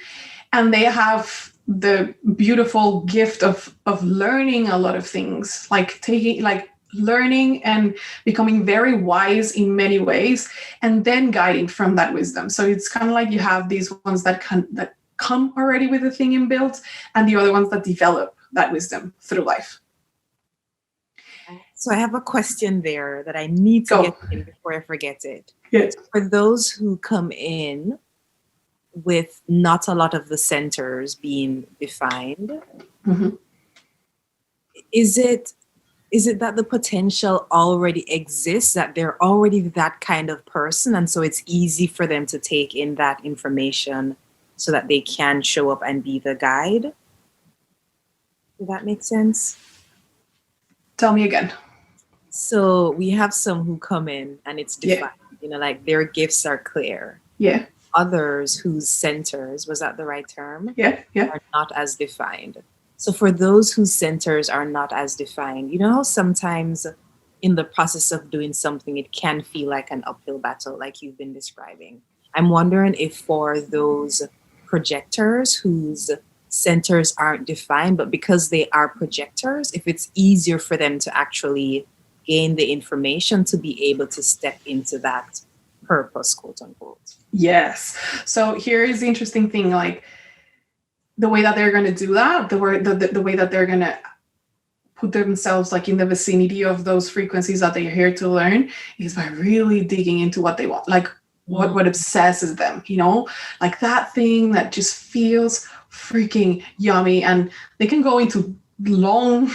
Speaker 1: And they have the beautiful gift of learning a lot of things, like learning and becoming very wise in many ways, and then guiding from that wisdom. So it's kind of like you have these ones that come already with the thing inbuilt, and the other ones that develop that wisdom through life.
Speaker 2: So I have a question there that I need to get in before I forget it.
Speaker 1: Yes.
Speaker 2: For those who come in with not a lot of the centers being defined,
Speaker 1: mm-hmm.
Speaker 2: is it that the potential already exists, that they're already that kind of person, and so it's easy for them to take in that information so that they can show up and be the guide? Does that make sense?
Speaker 1: Tell me again.
Speaker 2: So we have some who come in and it's defined, like their gifts are clear.
Speaker 1: Yeah.
Speaker 2: Others whose centers, was that the right term?
Speaker 1: Yeah.
Speaker 2: Are not as defined. So for those whose centers are not as defined, you know how sometimes in the process of doing something, it can feel like an uphill battle, like you've been describing. I'm wondering if for those projectors whose centers aren't defined, but because they are projectors, if it's easier for them to actually gain the information to be able to step into that purpose, quote unquote.
Speaker 1: Yes. So here is the interesting thing, like the way that they're going to do that, the way that they're going to put themselves like in the vicinity of those frequencies that they're here to learn is by really digging into what they want, like what obsesses them, like that thing that just feels freaking yummy. And they can go into long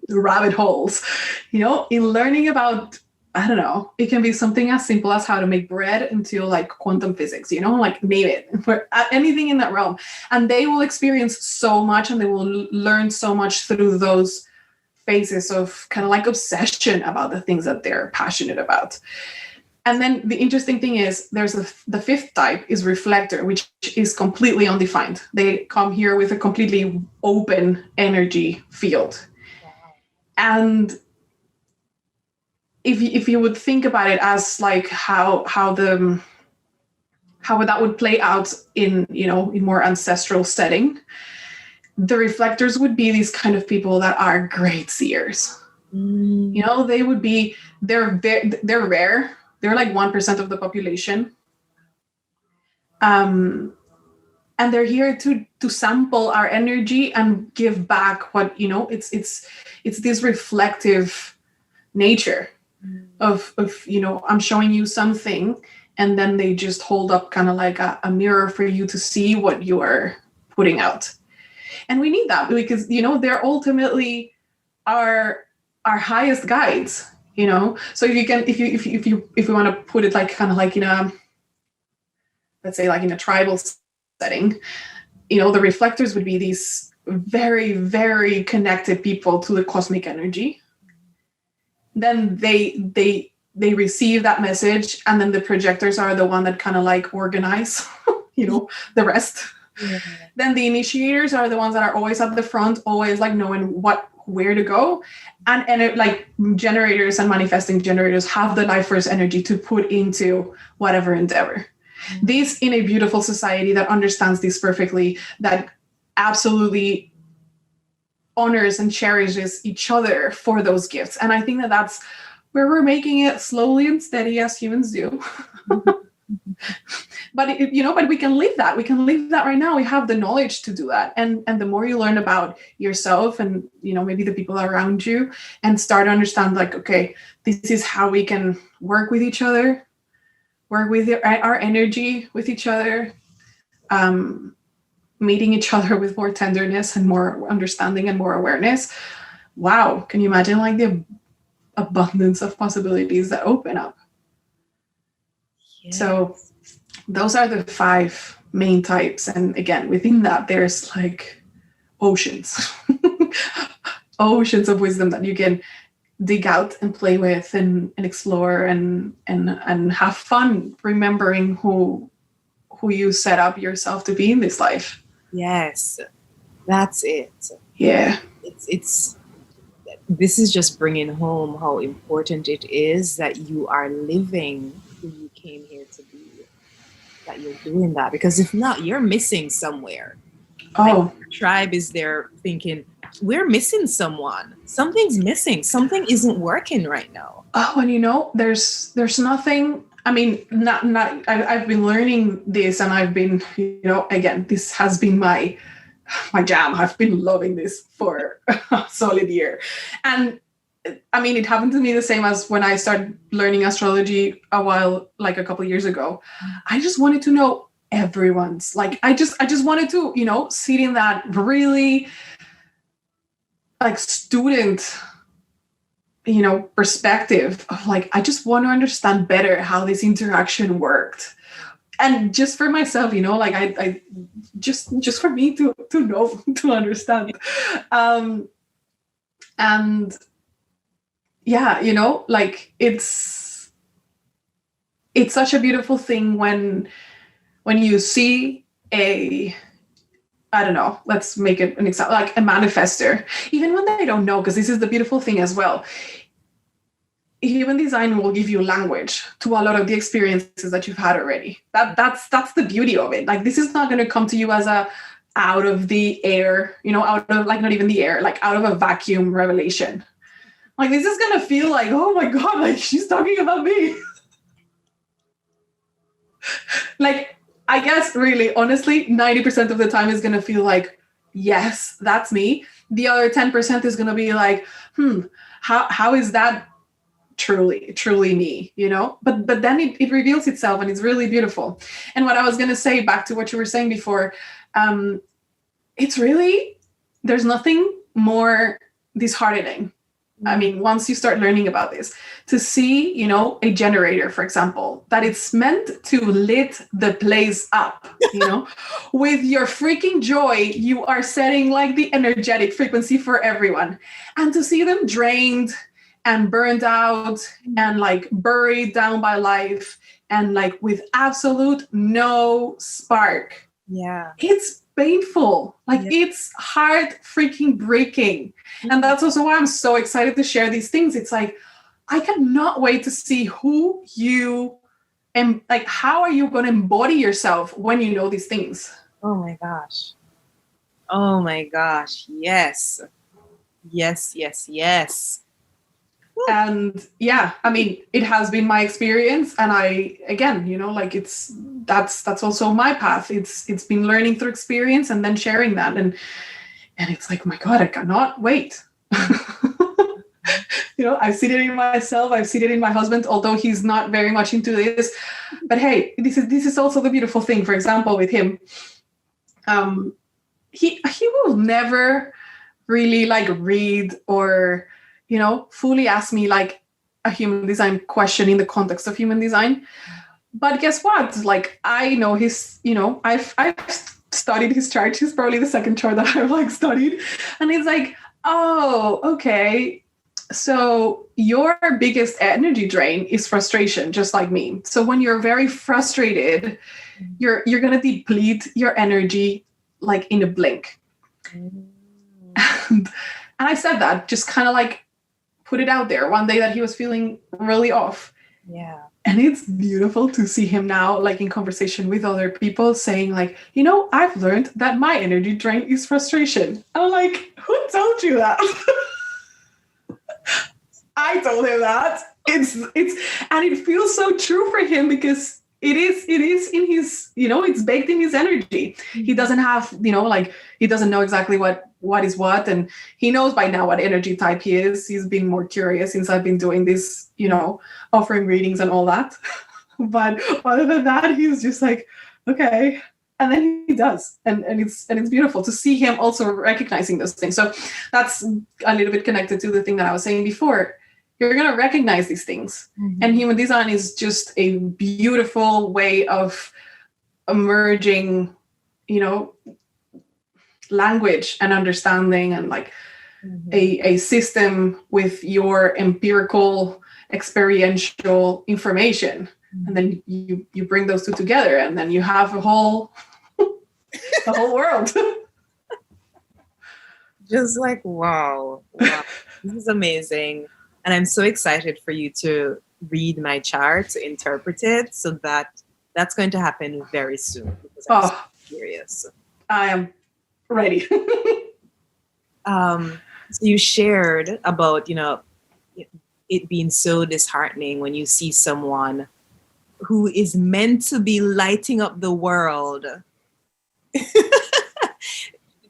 Speaker 1: rabbit holes, in learning about, I don't know, it can be something as simple as how to make bread until like quantum physics, like name it, for anything in that realm. And they will experience so much and they will learn so much through those phases of kind of like obsession about the things that they're passionate about. And then the interesting thing is there's the fifth type is reflector, which is completely undefined. They come here with a completely open energy field. And if you would think about it as like how that would play out in more ancestral setting, the reflectors would be these kind of people that are great seers. They would be, they're rare. They're like 1% of the population. And they're here to sample our energy and give back what, it's this reflective nature of I'm showing you something, and then they just hold up kind of like a mirror for you to see what you are putting out. And we need that because, they're ultimately our highest guides. So if we want to put it like kind of like in a, let's say like in a tribal setting, the reflectors would be these very, very connected people to the cosmic energy. Then they receive that message, and then the projectors are the one that kind of like organize, the rest. Yeah. Then the initiators are the ones that are always at the front, always like knowing where to go. And it, like generators and manifesting generators have the life force energy to put into whatever endeavor. Mm-hmm. This in a beautiful society that understands this perfectly, that absolutely honors and cherishes each other for those gifts. And I think that that's where we're making it slowly and steady as humans do. But but we can live that. We can live that right now. We have the knowledge to do that. And the more you learn about yourself and, maybe the people around you, and start to understand like, okay, this is how we can work with each other, work with our energy with each other, meeting each other with more tenderness and more understanding and more awareness. Wow. Can you imagine like the abundance of possibilities that open up? Yes. So those are the 5 main types. And again, within that, there's like oceans, oceans of wisdom that you can dig out and play with and explore and have fun remembering who who you set up yourself to be in this life.
Speaker 2: Yes, that's it.
Speaker 1: Yeah.
Speaker 2: It's this is just bringing home how important it is that you are living who you came here to be, that you're doing that, because if not, you're missing somewhere.
Speaker 1: Oh,
Speaker 2: Like, tribe is there thinking we're missing someone, something's missing, something isn't working right now.
Speaker 1: oh, and you know, there's nothing. I mean, not. I've been learning this, and I've been, you know, again, this has been my jam. I've been loving this for a solid year, and I mean, it happened to me the same as when I started learning astrology a couple of years ago. I just wanted to know everyone's. Like, I just wanted to, you know, sit in that really like student, you know, perspective of like, I just want to understand better how this interaction worked. And just for myself, you know, like I just for me to know, to understand. And yeah, you know, like it's such a beautiful thing when you see I don't know, let's make it an example, like a manifester, even when they don't know, because this is the beautiful thing as well. Human design will give you language to a lot of the experiences that you've had already. That's the beauty of it. Like, this is not going to come to you as a out of the air, you know, out of like, not even the air, like out of a vacuum revelation. Like, this is going to feel like, oh my God, like she's talking about me. Like, I guess really, honestly, 90% of the time is going to feel like, yes, that's me. The other 10% is going to be like, how is that truly me, you know? But then it reveals itself, and it's really beautiful. And what I was going to say, back to what you were saying before, it's really, there's nothing more disheartening. I mean, once you start learning about this, to see, you know, a generator, for example, that it's meant to lit the place up, you know, with your freaking joy, you are setting like the energetic frequency for everyone. And to see them drained and burned out and like buried down by life and like with absolute no spark.
Speaker 2: Yeah.
Speaker 1: It's painful. Like, it's heart freaking breaking. And that's also why I'm so excited to share these things. It's like, I cannot wait to see who you and like, how are you going to embody yourself when you know these things?
Speaker 2: Oh my gosh. Oh my gosh. Yes. Yes.
Speaker 1: And yeah, I mean, it has been my experience, and I, again, you know, like that's also my path. It's been learning through experience and then sharing that, and it's like, my God, I cannot wait. You know, I've seen it in myself, I've seen it in my husband, although he's not very much into this. But hey, this is also the beautiful thing. For example, with him, he will never really like read or, you know, fully ask me like a human design question in the context of human design. But guess what? Like, I know his, you know, I've studied his chart. He's probably the second chart that I've like studied. And it's like, oh, okay. So your biggest energy drain is frustration, just like me. So when you're very frustrated, you're going to deplete your energy like in a blink. And I said that, just kind of like put it out there one day that he was feeling really off.
Speaker 2: Yeah.
Speaker 1: And it's beautiful to see him now, like in conversation with other people, saying like, you know, I've learned that my energy drain is frustration. I'm like, who told you that? I told him that. It's and it feels so true for him, because it is in his, you know, it's baked in his energy. He doesn't have, you know, like, he doesn't know exactly what is what, and he knows by now what energy type he is. He's been more curious since I've been doing this, you know, offering readings and all that. But other than that, he's just like, okay. And then he does, and it's beautiful to see him also recognizing those things. So that's a little bit connected to the thing that I was saying before. You're going to recognize these things. Mm-hmm. And human design is just a beautiful way of merging, you know, language and understanding, and like a system with your empirical, experiential information. And then you bring those two together, and then you have a whole the whole world.
Speaker 2: Just like, wow. This is amazing. And I'm so excited for you to read my chart, to interpret it. So that's going to happen very soon because I'm so curious.
Speaker 1: I am ready.
Speaker 2: So you shared about, it being so disheartening when you see someone who is meant to be lighting up the world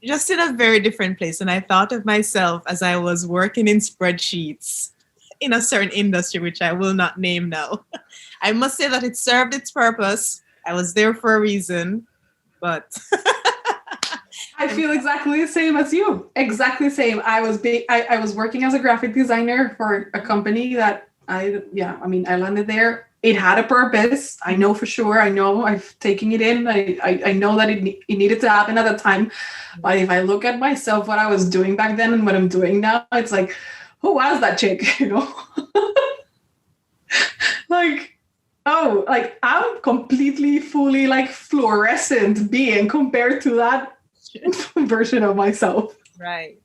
Speaker 2: just in a very different place. And I thought of myself as I was working in spreadsheets in a certain industry, which I will not name now. I must say that it served its purpose. I was there for a reason, but
Speaker 1: I feel exactly the same as you. Exactly the same. I was working as a graphic designer for a company that I landed there. It had a purpose. I know for sure. I know I've taken it in. I know that it needed to happen at the time. But if I look at myself, what I was doing back then and what I'm doing now, it's like, who was that chick? I'm completely, fully like fluorescent being compared to that version of myself.
Speaker 2: Right.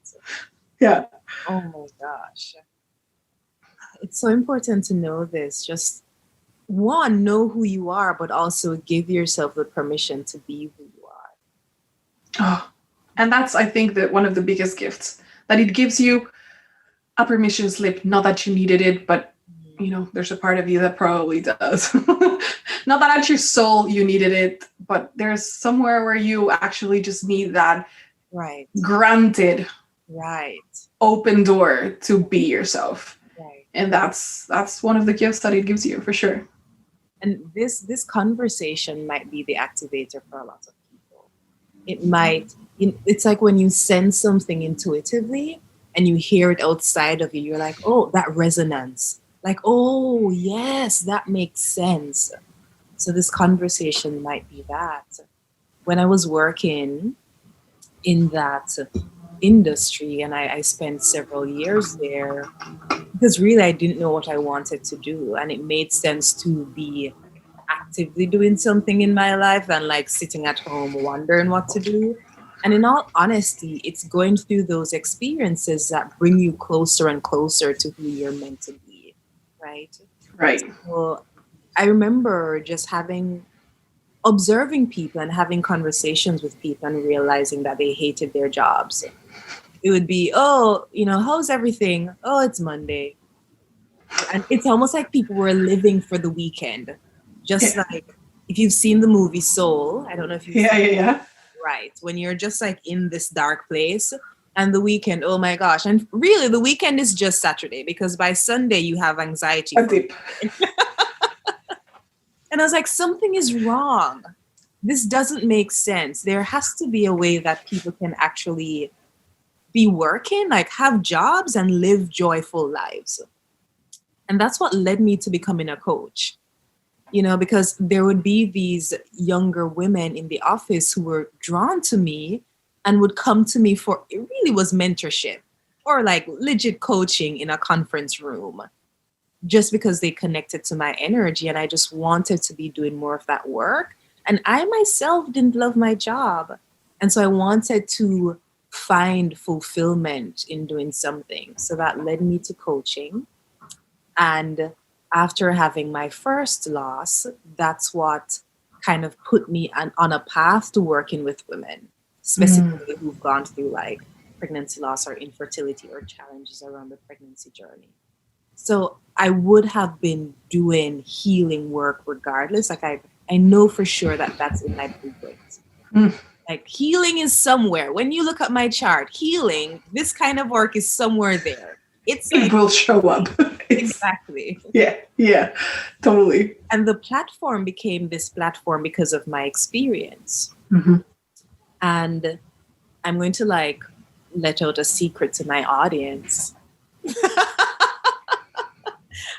Speaker 1: Yeah.
Speaker 2: Oh my gosh. It's so important to know this. Just one, know who you are, but also give yourself the permission to be who you are.
Speaker 1: Oh, and that's, I think, that one of the biggest gifts, that it gives you a permission slip. Not that you needed it, but there's a part of you that probably does. Not that at your soul you needed it, but there's somewhere where you actually just need that granted open door to be yourself. Right. And that's one of the gifts that it gives you, for sure.
Speaker 2: And this conversation might be the activator for a lot of people. It's like when you sense something intuitively and you hear it outside of you, you're like, oh, that resonance. Like, oh, yes, that makes sense. So this conversation might be that. When I was working in that industry, and I spent several years there, because really I didn't know what I wanted to do. And it made sense to be actively doing something in my life than like sitting at home wondering what to do. And in all honesty, it's going through those experiences that bring you closer and closer to who you're meant to be, right?
Speaker 1: Right.
Speaker 2: So I remember just observing people and having conversations with people and realizing that they hated their jobs. It would be, how's everything? Oh, it's Monday. And it's almost like people were living for the weekend. Just like, if you've seen the movie Soul, I don't know if you've seen it. Yeah. Right. When you're just like in this dark place, and the weekend, oh my gosh. And really the weekend is just Saturday, because by Sunday you have anxiety. And I was like, something is wrong. This doesn't make sense. There has to be a way that people can actually be working, like have jobs and live joyful lives. And that's what led me to becoming a coach. Because there would be these younger women in the office who were drawn to me and would come to me for, it really was mentorship or like legit coaching in a conference room, just because they connected to my energy. And I just wanted to be doing more of that work. And I myself didn't love my job. And so I wanted to find fulfillment in doing something. So that led me to coaching. And after having my first loss, that's what kind of put me on a path to working with women, specifically who've gone through like pregnancy loss or infertility or challenges around the pregnancy journey. So I would have been doing healing work regardless. Like I know for sure that that's in my blueprint. Like healing is somewhere. When you look at my chart, healing, this kind of work is somewhere there. It
Speaker 1: will show up.
Speaker 2: Exactly.
Speaker 1: Yeah, totally.
Speaker 2: And the platform became this platform because of my experience. And I'm going to like let out a secret to my audience.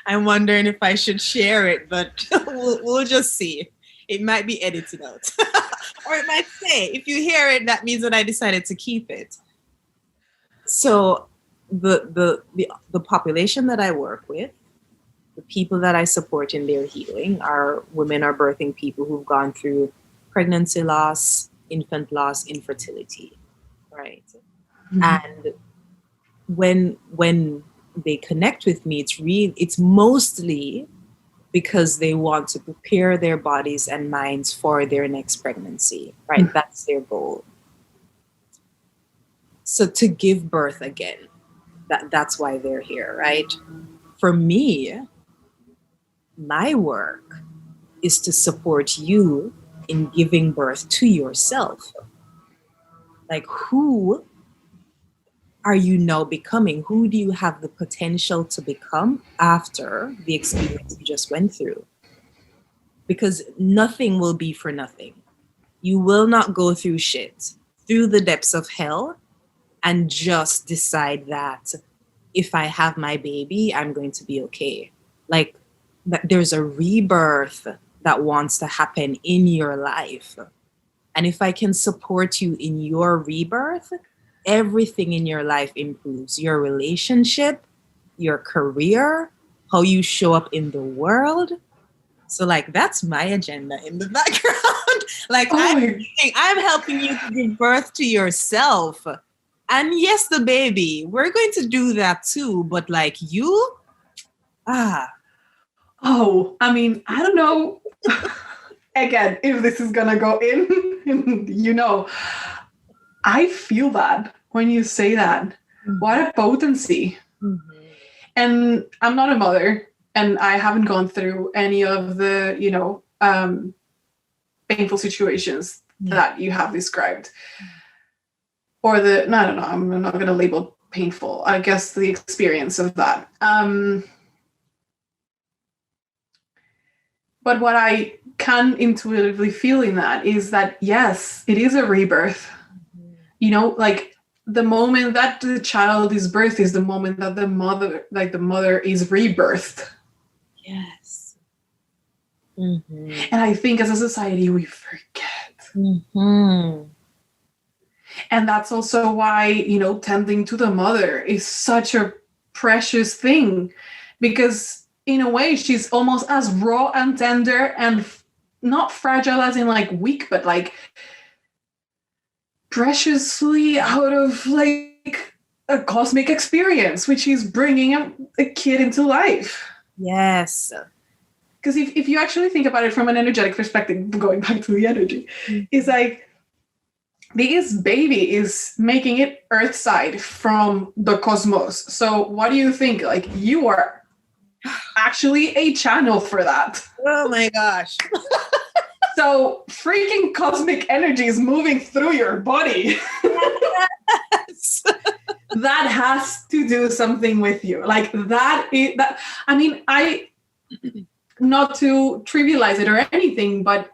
Speaker 2: I'm wondering if I should share it, but we'll just see. It might be edited out. Or it might say, if you hear it, that means that I decided to keep it. So the population that I work with, The people that I support in their healing are women or birthing people who've gone through pregnancy loss, infant loss, infertility, right? And when they connect with me, it's mostly because they want to prepare their bodies and minds for their next pregnancy, right? That's their goal. So to give birth again, that's why they're here, right? For me, my work is to support you in giving birth to yourself. Like, who are you now becoming? Who do you have the potential to become after the experience you just went through? Because nothing will be for nothing. You will not go through shit, through the depths of hell, and just decide that if I have my baby, I'm going to be okay. Like, there's a rebirth that wants to happen in your life. And if I can support you in your rebirth, everything in your life improves. Your relationship, your career, how you show up in the world. So like, that's my agenda in the background. Like, I'm helping you to give birth to yourself. And yes, the baby, we're going to do that too. But like you,
Speaker 1: Oh, I mean, I don't know. Again, if this is going to go in, I feel that when you say that. What a potency. And I'm not a mother, and I haven't gone through any of the, painful situations that you have described. Or no, I don't know, I'm not going to label painful. I guess the experience of that. But what I can intuitively feel in that is that, yes, it is a rebirth. Like the moment that the child is birthed is the moment that the mother is rebirthed.
Speaker 2: Yes.
Speaker 1: And I think as a society, we forget. And that's also why, tending to the mother is such a precious thing, because in a way, she's almost as raw and tender and not fragile as in like weak, but like preciously out of like a cosmic experience, which is bringing a kid into life.
Speaker 2: Yes.
Speaker 1: Because if you actually think about it from an energetic perspective, going back to the energy, is like this baby is making it earthside from the cosmos. So what do you think? Like, you are actually a channel for that.
Speaker 2: Oh my gosh.
Speaker 1: So freaking cosmic energy is moving through your body. Yes. That has to do something with you. Like that. I mean, not to trivialize it or anything, but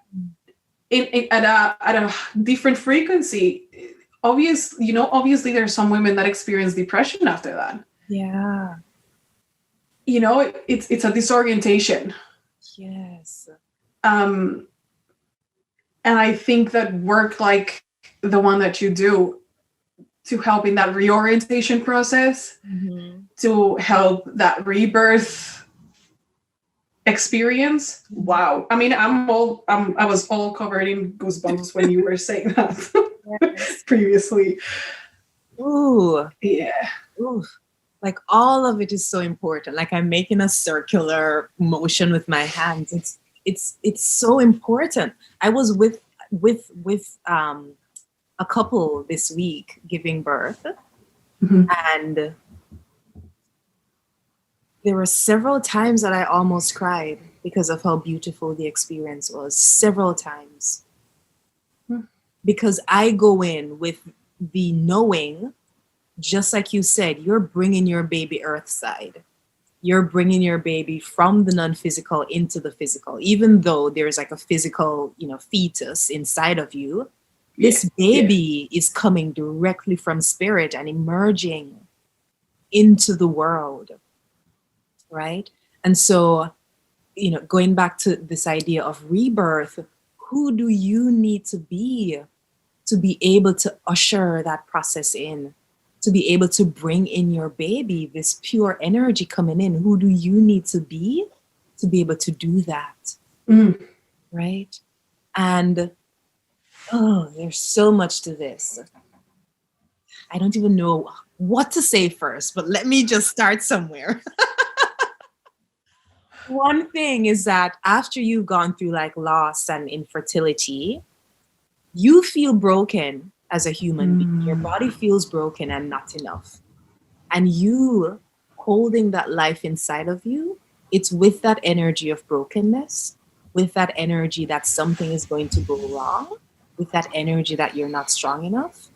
Speaker 1: at a different frequency. Obviously there's some women that experience depression after that.
Speaker 2: Yeah.
Speaker 1: It's a disorientation.
Speaker 2: Yes.
Speaker 1: And I think that work like the one that you do to help in that reorientation process, to help that rebirth experience. Wow. I mean, I was all covered in goosebumps when you were saying that previously.
Speaker 2: Ooh.
Speaker 1: Yeah.
Speaker 2: Ooh. Like all of it is so important. Like I'm making a circular motion with my hands. It's so important. I was with a couple this week giving birth, and there were several times that I almost cried because of how beautiful the experience was. Several times. Because I go in with the knowing, just like you said, you're bringing your baby earthside. You're bringing your baby from the non-physical into the physical. Even though there's like a physical, fetus inside of you, this baby is coming directly from spirit and emerging into the world, right? And so, going back to this idea of rebirth, who do you need to be able to usher that process in? to be able to bring in your baby, this pure energy coming in. Who do you need to be able to do that? Right? And there's so much to this. I don't even know what to say first, but let me just start somewhere. One thing is that after you've gone through like loss and infertility, you feel broken as a human being. Your body feels broken and not enough. And you holding that life inside of you, it's with that energy of brokenness, with that energy that something is going to go wrong, with that energy that you're not strong enough.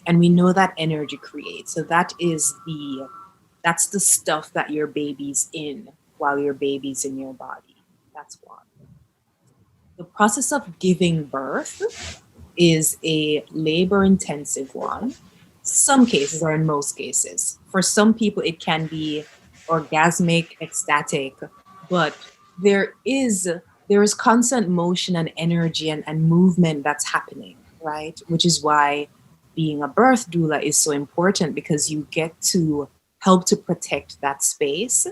Speaker 2: And we know that energy creates. So that's the stuff that your baby's in while your baby's in your body. That's one. The process of giving birth is a labor-intensive one. Some cases, or in most cases. For some people, it can be orgasmic, ecstatic, but there is constant motion and energy and movement that's happening, right? Which is why being a birth doula is so important, because you get to help to protect that space,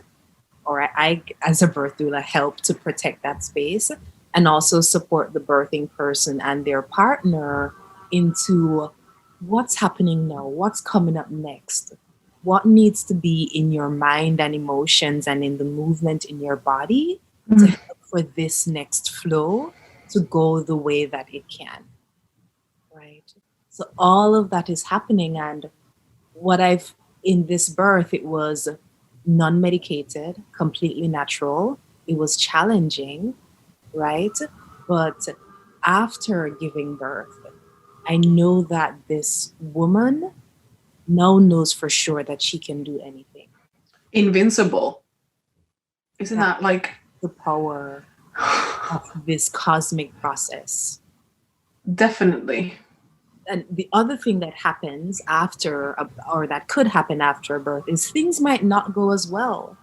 Speaker 2: or I, as a birth doula, help to protect that space, and also support the birthing person and their partner into what's happening now, what's coming up next, what needs to be in your mind and emotions and in the movement in your body to help for this next flow to go the way that it can, right? So all of that is happening. And in this birth, it was non-medicated, completely natural. It was challenging, right? But after giving birth, I know that this woman now knows for sure that she can do anything.
Speaker 1: Invincible. Isn't that like
Speaker 2: the power of this cosmic process? Definitely. And the other thing that happens after, or that could happen after a birth, is things might not go as well.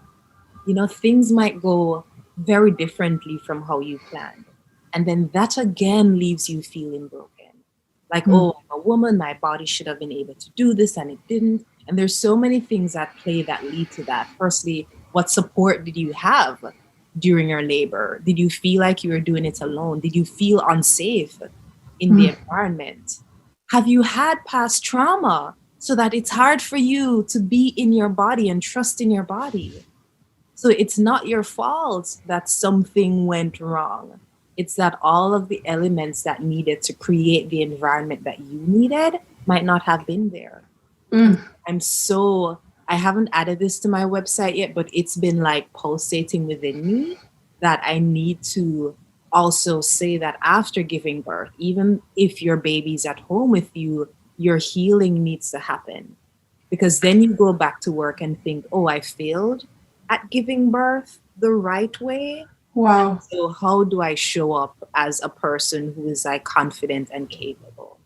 Speaker 2: You know, things might go very differently from how you planned. And then that again leaves you feeling broken. Like, oh, I'm a woman, my body should have been able to do this and it didn't. And there's so many things at play that lead to that. Firstly, what support did you have during your labor? Did you feel like you were doing it alone? Did you feel unsafe in the environment? Have you had past trauma so that it's hard for you to be in your body and trust in your body? So it's not your fault that something went wrong. It's that all of the elements that needed to create the environment that you needed might not have been there. I haven't added this to my website yet, but it's been like pulsating within me that I need to also say that after giving birth, even if your baby's at home with you, your healing needs to happen. Because then you go back to work and think, oh, I failed at giving birth the right way. Wow. So how do I show up as a person who is like confident and capable?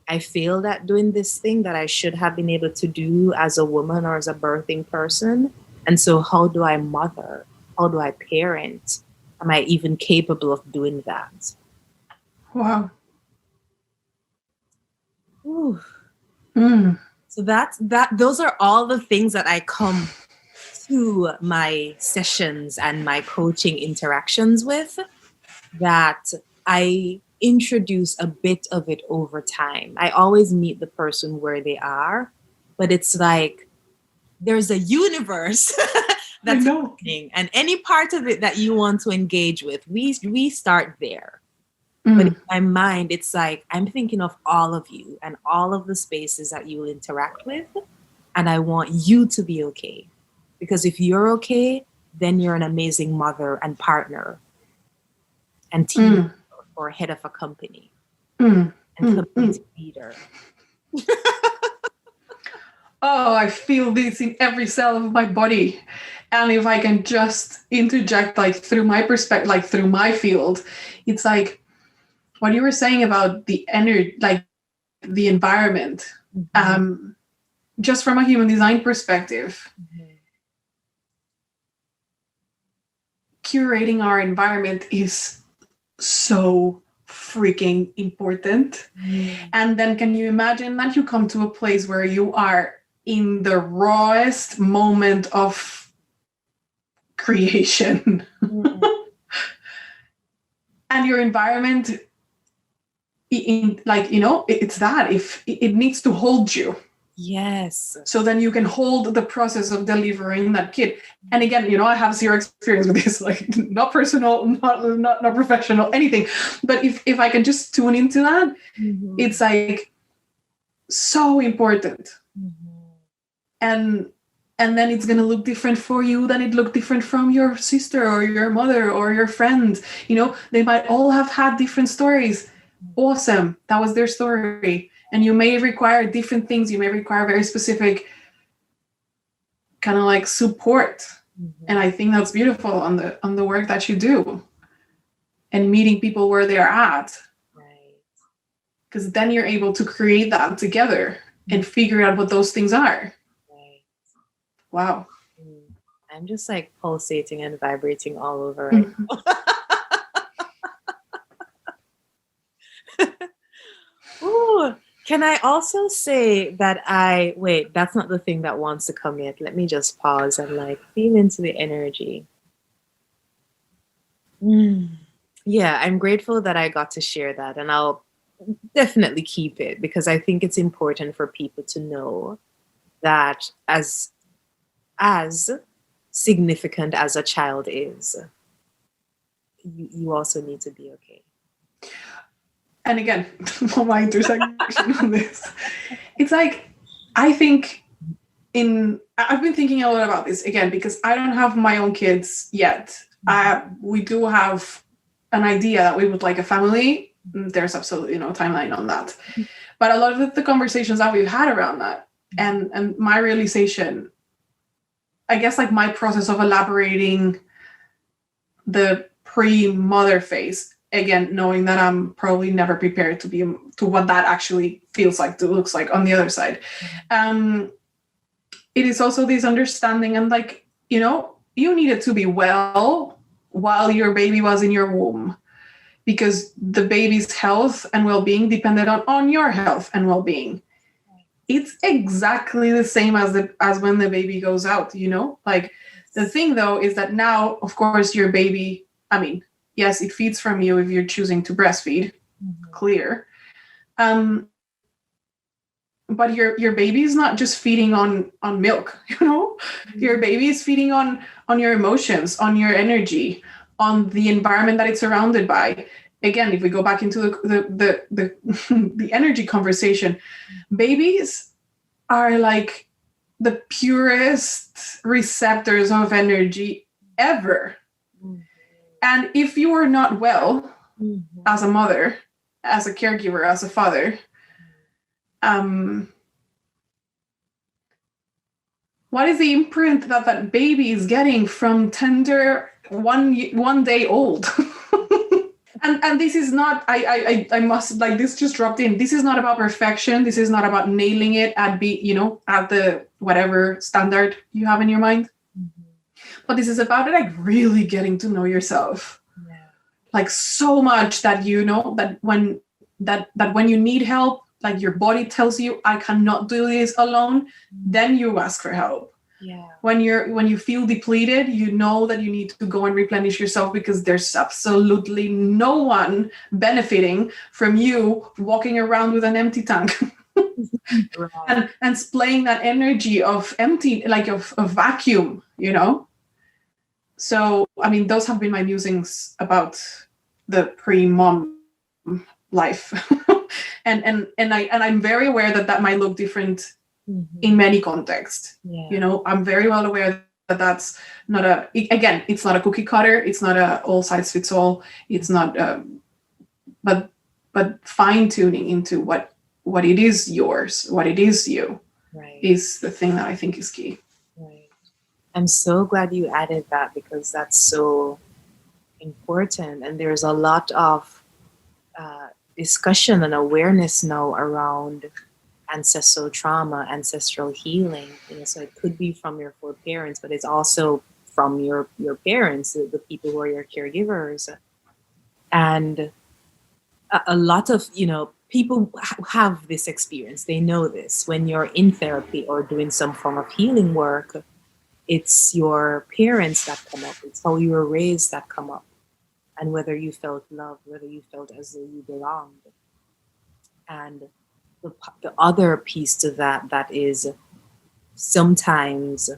Speaker 2: I failed at doing this thing that I should have been able to do as a woman or as a birthing person. And so how do I mother? How do I parent? Am I even capable of doing that? Wow. So those are all the things that I come to my sessions and my coaching interactions with, that I introduce a bit of it over time. I always meet the person where they are, but it's like there's a universe that's happening, and any part of it that you want to engage with, we start there. But in my mind, it's like I'm thinking of all of you and all of the spaces that you will interact with, and I want you to be okay. Because if you're okay, then you're an amazing mother and partner and team or head of a company and company leader.
Speaker 1: Oh, I feel this in every cell of my body. And if I can just interject, like through my perspective, like through my field, it's like what you were saying about the energy, like the environment, just from a human design perspective. Curating our environment is so freaking important. And then can you imagine that you come to a place where you are in the rawest moment of creation and your environment it's that if it needs to hold you.
Speaker 2: Yes.
Speaker 1: So then you can hold the process of delivering that kid. And again, I have zero experience with this, like not personal, not professional, anything. But if I can just tune into that, it's like so important. And then it's going to look different for you than it looked different from your sister or your mother or your friend. They might all have had different stories. Awesome. That was their story. And you may require different things. You may require very specific kind of like support. And I think that's beautiful on the work that you do and meeting people where they're at.
Speaker 2: Right.
Speaker 1: Because then you're able to create that together and figure out what those things are.
Speaker 2: Right.
Speaker 1: Wow.
Speaker 2: I'm just like pulsating and vibrating all over right now. Ooh, can I also say that wait, that's not the thing that wants to come yet. Let me just pause and like feel into the energy. Yeah, I'm grateful that I got to share that, and I'll definitely keep it because I think it's important for people to know that as significant as a child is, you also need to be okay.
Speaker 1: And again, my intersection on this, it's like, I think I've been thinking a lot about this again, because I don't have my own kids yet. We do have an idea that we would like a family. There's absolutely no timeline on that. But a lot of the conversations that we've had around that and my realization, I guess like my process of elaborating the pre-mother phase, again, knowing that I'm probably never prepared to what that actually feels like, looks like on the other side. It is also this understanding and like, you needed to be well while your baby was in your womb, because the baby's health and well-being depended on your health and well-being. It's exactly the same as when the baby goes out, like the thing though is that now, of course, your baby, yes, it feeds from you if you're choosing to breastfeed, clear. But your baby is not just feeding on milk, Your baby is feeding on your emotions, on your energy, on the environment that it's surrounded by. Again, if we go back into the energy conversation, babies are like the purest receptors of energy ever. And if you are not well as a mother, as a caregiver, as a father, what is the imprint that baby is getting from tender one day old? and this is not, I must, like, this just dropped in. This is not about perfection. This is not about nailing it at the whatever standard you have in your mind. But this is about like really getting to know yourself, like so much that that when you need help, like your body tells you, I cannot do this alone, then you ask for help.
Speaker 2: Yeah.
Speaker 1: When you feel depleted, you know that you need to go and replenish yourself, because there's absolutely no one benefiting from you walking around with an empty tank.
Speaker 2: Right.
Speaker 1: and splaying that energy of empty, like of vacuum, So, those have been my musings about the pre-mom life. and I'm very aware that might look different in many contexts.
Speaker 2: Yeah.
Speaker 1: I'm very well aware that that's not it's not a cookie cutter. It's not a all size fits all. It's not, but fine tuning into what it is yours, what it is you, is the thing that I think is key.
Speaker 2: Right. I'm so glad you added that, because that's so important. And there's a lot of discussion and awareness now around ancestral trauma, ancestral healing. So it could be from your foreparents, but it's also from your parents, the people who are your caregivers. And a lot of, people have this experience. They know this. When you're in therapy or doing some form of healing work, it's your parents that come up. It's how you were raised that come up. And whether you felt loved, whether you felt as though you belonged. And the other piece to that is sometimes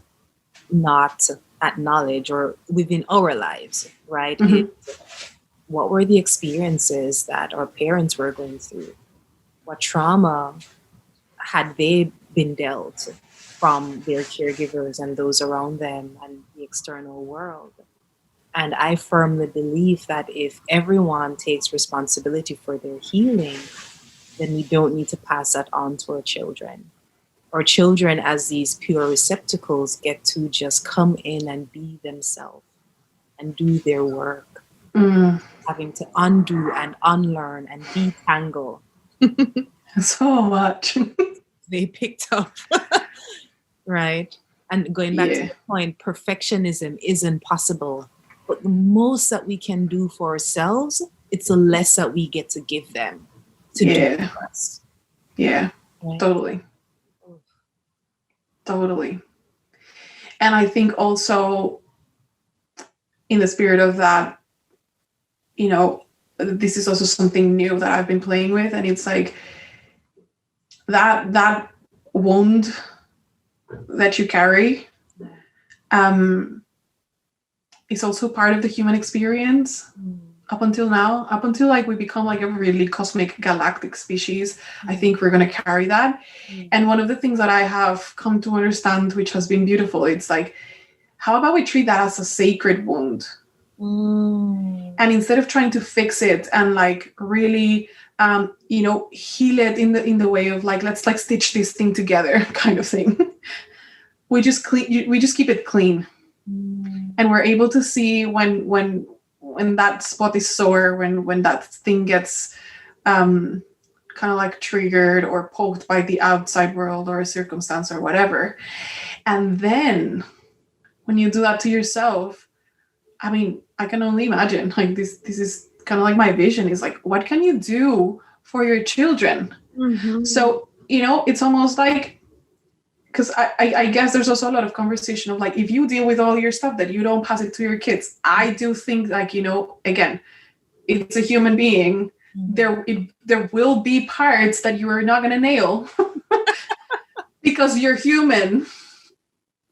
Speaker 2: not acknowledged or within our lives, right?
Speaker 1: Mm-hmm.
Speaker 2: What were the experiences that our parents were going through? What trauma had they been dealt from their caregivers and those around them and the external world? And I firmly believe that if everyone takes responsibility for their healing, then we don't need to pass that on to our children. Our children, as these pure receptacles, get to just come in and be themselves and do their work, having to undo and unlearn and detangle.
Speaker 1: So much.
Speaker 2: They picked up, right? And going back to the point, perfectionism isn't possible. But the most that we can do for ourselves, it's the less that we get to give them to do for us.
Speaker 1: Yeah, right? Totally. And I think also in the spirit of that, this is also something new that I've been playing with. And it's like that wound that you carry is also part of the human experience up until now, up until like we become like a really cosmic galactic species. I think we're going to carry that. And one of the things that I have come to understand, which has been beautiful, it's like, how about we treat that as a sacred wound? And instead of trying to fix it and like really, heal it in the way of like, let's like stitch this thing together kind of thing. We just keep it clean. And we're able to see when that spot is sore, when that thing gets kind of like triggered or poked by the outside world or a circumstance or whatever. And then when you do that to yourself, I mean, I can only imagine like this is kind of like my vision is like, what can you do for your children? So, it's almost like, because I guess there's also a lot of conversation of like, if you deal with all your stuff, that you don't pass it to your kids. I do think like, again, it's a human being. There will be parts that you are not going to nail because you're human,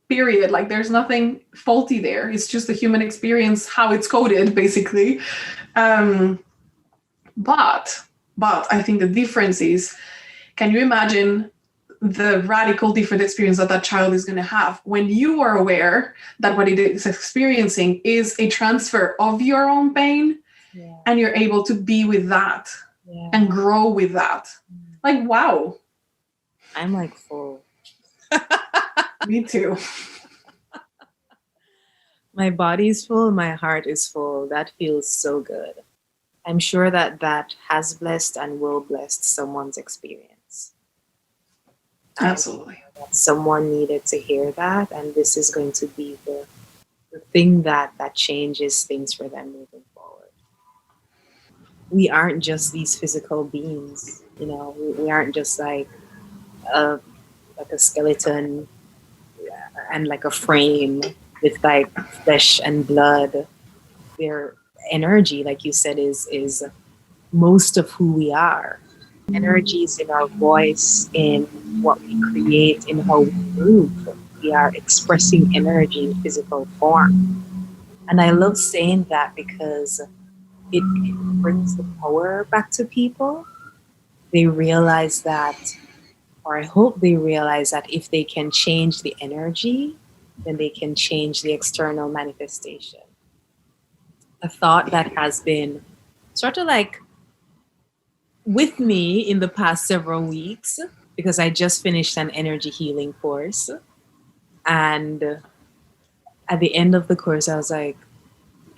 Speaker 1: period. Like there's nothing faulty there. It's just the human experience, how it's coded basically. But I think the difference is, can you imagine the radical different experience that child is going to have when you are aware that what it is experiencing is a transfer of your own pain, and you're able to be with that and grow with that. Like, wow.
Speaker 2: I'm like full.
Speaker 1: Me too.
Speaker 2: My body's full, my heart is full. That feels so good. I'm sure that has blessed and will bless someone's experience.
Speaker 1: Absolutely.
Speaker 2: Someone needed to hear that, and this is going to be the thing that changes things for them moving forward. We aren't just these physical beings, we aren't just like a skeleton and like a frame with like flesh and blood. Their energy, like you said, is most of who we are. Energy is in our voice, in what we create, in how we move. We are expressing energy in physical form. And I love saying that because it brings the power back to people. They realize that, or I hope they realize that if they can change the energy, then they can change the external manifestation. A thought that has been sort of like with me in the past several weeks, because I just finished an energy healing course. And at the end of the course, I was like,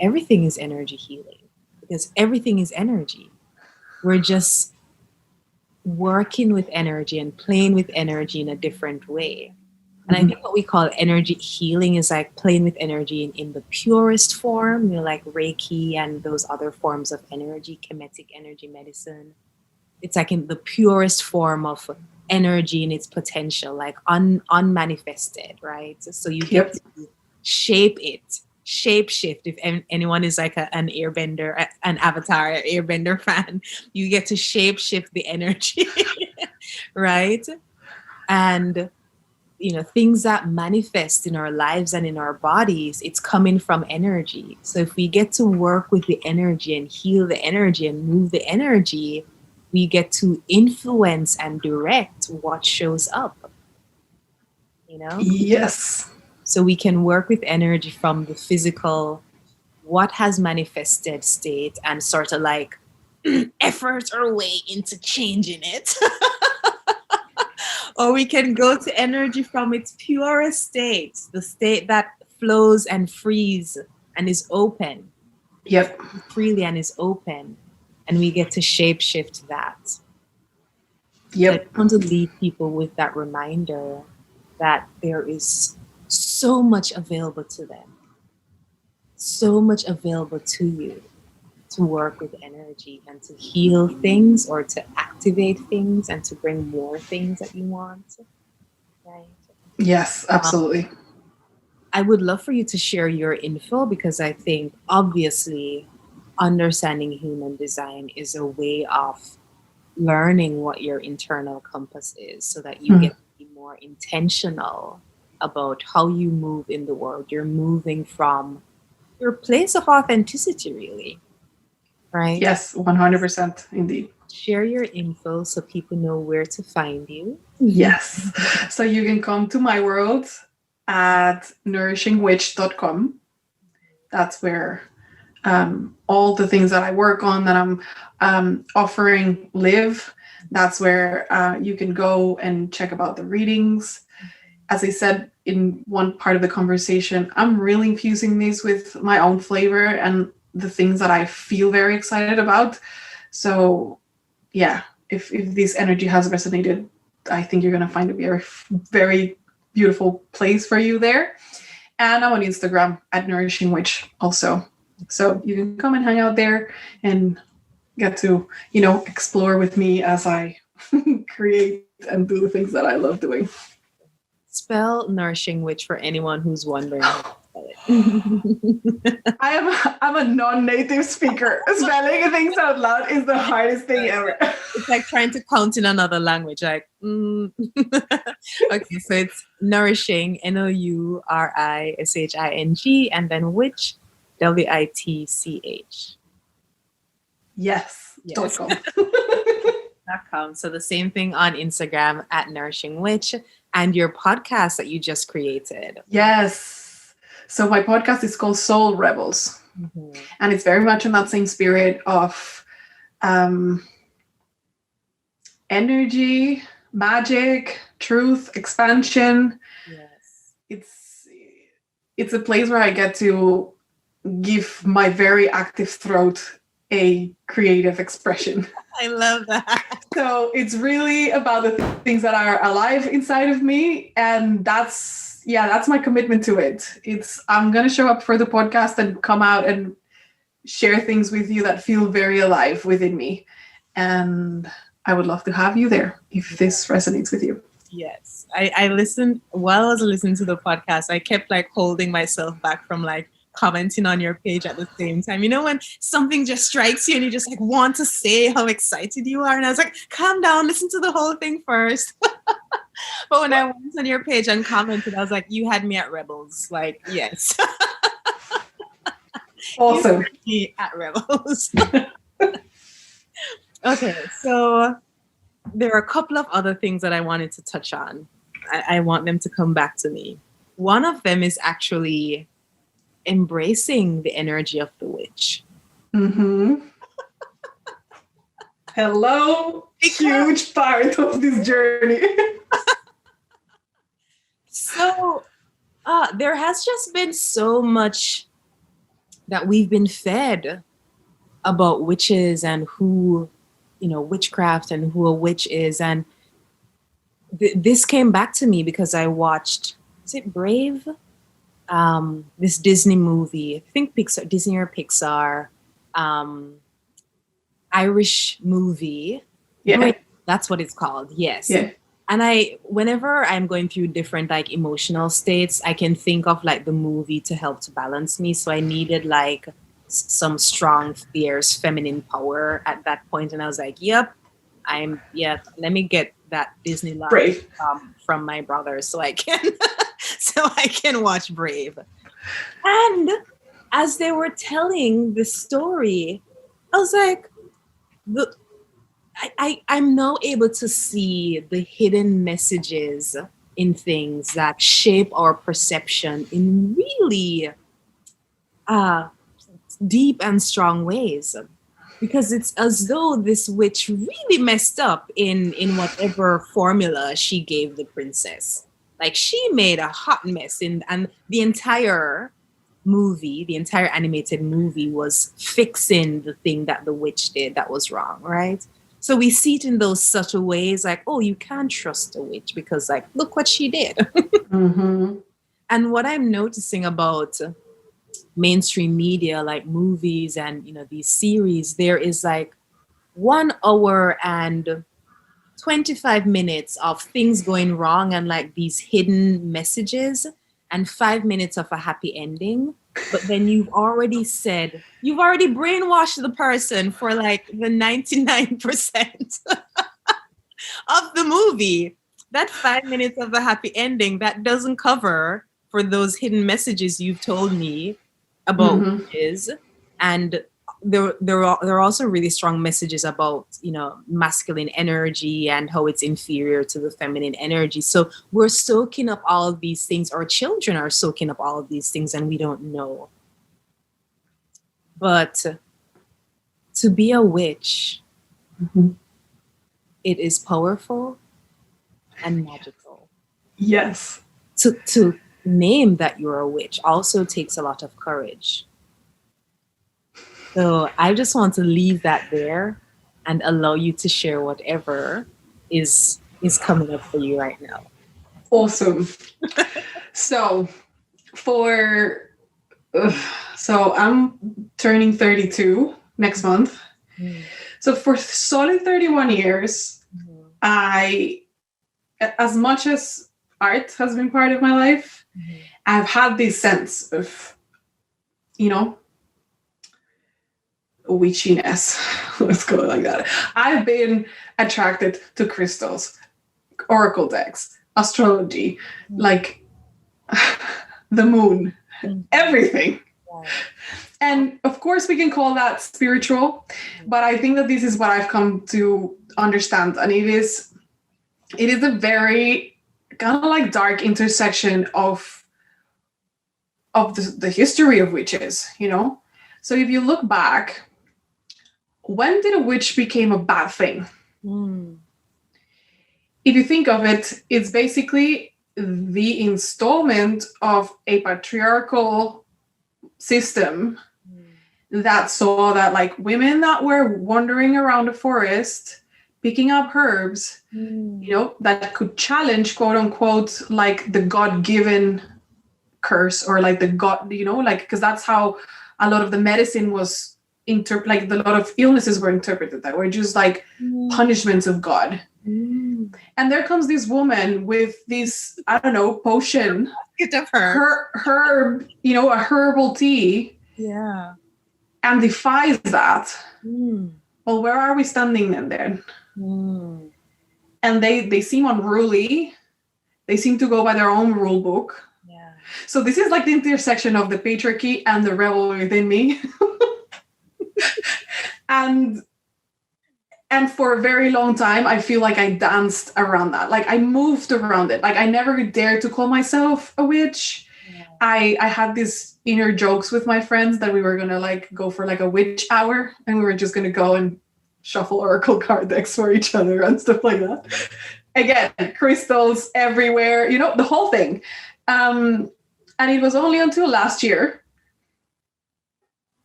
Speaker 2: everything is energy healing, because everything is energy. We're just working with energy and playing with energy in a different way. And I think what we call energy healing is like playing with energy in the purest form, like Reiki and those other forms of energy, kinetic energy medicine. It's like in the purest form of energy in its potential, like unmanifested, right? So you get to shape it, shape shift. If anyone is like an airbender, an avatar airbender fan, you get to shape shift the energy, right? And things that manifest in our lives and in our bodies, it's coming from energy. So if we get to work with the energy and heal the energy and move the energy, we get to influence and direct what shows up,
Speaker 1: Yes.
Speaker 2: So we can work with energy from the physical, what has manifested state, and sort of like effort our way into changing it. Or we can go to energy from its purest state, the state that flows and frees and is open.
Speaker 1: Yep.
Speaker 2: Freely and is open. And we get to shape shift that.
Speaker 1: Yep.
Speaker 2: So I want to leave people with that reminder that there is so much available to them. So much available to you to work with energy and to heal things or to activate things and to bring more things that you want. Right?
Speaker 1: Yes, absolutely.
Speaker 2: I would love for you to share your info, because I think obviously understanding human design is a way of learning what your internal compass is so that you get to be more intentional about how you move in the world. You're moving from your place of authenticity, really. Right?
Speaker 1: Yes, 100% indeed.
Speaker 2: Share your info so people know where to find you.
Speaker 1: Yes. So you can come to my world at nourishingwitch.com. That's where all the things that I work on, that I'm offering, live. That's where you can go and check about the readings. As I said in one part of the conversation, I'm really infusing these with my own flavor and the things that I feel very excited about. So yeah, if this energy has resonated, I think you're going to find a very, very beautiful place for you there. And I'm on Instagram at Nourishing Witch also. So you can come and hang out there and get to, explore with me as I create and do the things that I love doing.
Speaker 2: Spell Nourishing Witch for anyone who's wondering how to spell it.
Speaker 1: I'm a non-native speaker. Spelling things out loud is the hardest thing ever.
Speaker 2: It's like trying to count in another language. Like, Okay, so it's Nourishing, NOURISHING, and then Witch, WITCH.
Speaker 1: Yes.
Speaker 2: .com. So the same thing on Instagram at Nourishing Witch, and your podcast that you just created.
Speaker 1: Yes. So my podcast is called Soul Rebels. And it's very much in that same spirit of energy, magic, truth, expansion. Yes. It's a place where I get to give my very active throat a creative expression.
Speaker 2: I love that.
Speaker 1: So it's really about the things that are alive inside of me. And that's my commitment to it. I'm going to show up for the podcast and come out and share things with you that feel very alive within me. And I would love to have you there if this resonates with you.
Speaker 2: Yes. I listened, while I was listening to the podcast, I kept holding myself back from commenting on your page at the same time. When something just strikes you and you just want to say how excited you are. And I was like, calm down, listen to the whole thing first. But when I went on your page and commented, I was like, you had me at Rebels. Yes.
Speaker 1: Awesome.
Speaker 2: You had me at Rebels. Okay, so there are a couple of other things that I wanted to touch on. I want them to come back to me. One of them is actually embracing the energy of the witch.
Speaker 1: Hello, huge part of this journey.
Speaker 2: So there has just been so much that we've been fed about witches and who, witchcraft and who a witch is. And this came back to me because I watched is it Brave? This Disney movie, I think Pixar, Disney or Pixar, Irish movie.
Speaker 1: Yeah.
Speaker 2: Brave, that's what it's called. Yes.
Speaker 1: Yeah.
Speaker 2: And whenever I'm going through different like emotional states, I can think of like the movie to help to balance me. So I needed like some strong, fierce, feminine power at that point, and I was like, "Yep, let me get that Disney love
Speaker 1: Brave
Speaker 2: from my brother, so I can, so I can watch Brave." And as they were telling the story, I was like, I'm now able to see the hidden messages in things that shape our perception in really deep and strong ways. Because it's as though this witch really messed up in whatever formula she gave the princess. Like she made a hot mess and the entire movie, the entire animated movie was fixing the thing that the witch did that was wrong, right? So we see it in those subtle ways, like, oh, you can't trust a witch because, like, look what she did.
Speaker 1: Mm-hmm.
Speaker 2: And what I'm noticing about mainstream media, like movies and, these series, there is like 1 hour and 25 minutes of things going wrong and like these hidden messages and 5 minutes of a happy ending. But then you've already brainwashed the person for like the 99% of the movie. That 5 minutes of a happy ending, that doesn't cover for those hidden messages you've told me about witches. And there are also really strong messages about, masculine energy and how it's inferior to the feminine energy. So we're soaking up all of these things. Our children are soaking up all of these things and we don't know. But to be a witch, it is powerful and magical.
Speaker 1: Yes.
Speaker 2: To name that you're a witch also takes a lot of courage. So I just want to leave that there and allow you to share whatever is coming up for you right now.
Speaker 1: Awesome. So I'm turning 32 next month. So for solid 31 years, as much as art has been part of my life, I've had this sense of, witchiness. Let's go like that. I've been attracted to crystals, oracle decks, astrology, like the moon, everything. Yeah. And of course we can call that spiritual, but I think that this is what I've come to understand. And it is a very kind of like dark intersection of the history of witches, So if you look back, when did a witch become a bad thing? If you think of it, it's basically the installment of a patriarchal system that saw that like women that were wandering around the forest, picking up herbs, that could challenge, quote unquote, like the God-given curse or like the God, because that's how a lot of the medicine was a lot of illnesses were interpreted, that were just like punishments of God. And there comes this woman with this, I don't know, potion, herb, a herbal tea, and defies that. Well, where are we standing then? And they seem unruly. They seem to go by their own rule book. So this is like the intersection of the patriarchy and the rebel within me. And for a very long time, I feel like I danced around that. Like I moved around it. Like I never dared to call myself a witch. I had these inner jokes with my friends that we were going to like go for like a witch hour. And we were just going to go and shuffle oracle card decks for each other and stuff like that. Again, crystals everywhere, the whole thing. And it was only until last year.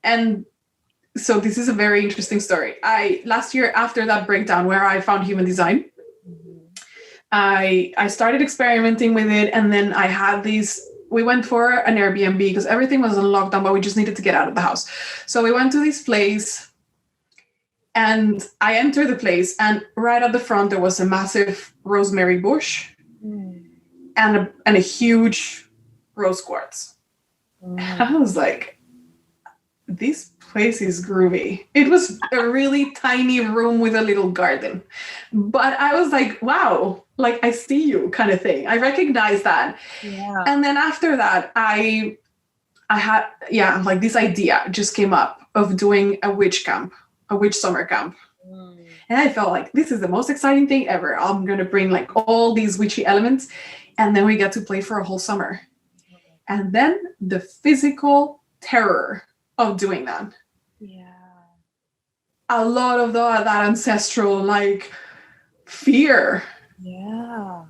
Speaker 1: And so this is a very interesting story. Last year, after that breakdown where I found human design, I started experimenting with it, and then I had these. We went for an Airbnb because everything was on lockdown, but we just needed to get out of the house. So we went to this place, and I entered the place, and right at the front there was a massive rosemary bush and a huge rose quartz. And I was like, this place is groovy. It was a really tiny room with a little garden. But I was like, wow, like I see you kind of thing. I recognize that.
Speaker 2: Yeah.
Speaker 1: And then after that, I had, like this idea just came up of doing a witch summer camp. And I felt like this is the most exciting thing ever. I'm going to bring like all these witchy elements, and then we get to play for a whole summer. And then the physical terror of doing that.
Speaker 2: Yeah.
Speaker 1: A lot of that ancestral like fear.
Speaker 2: Yeah.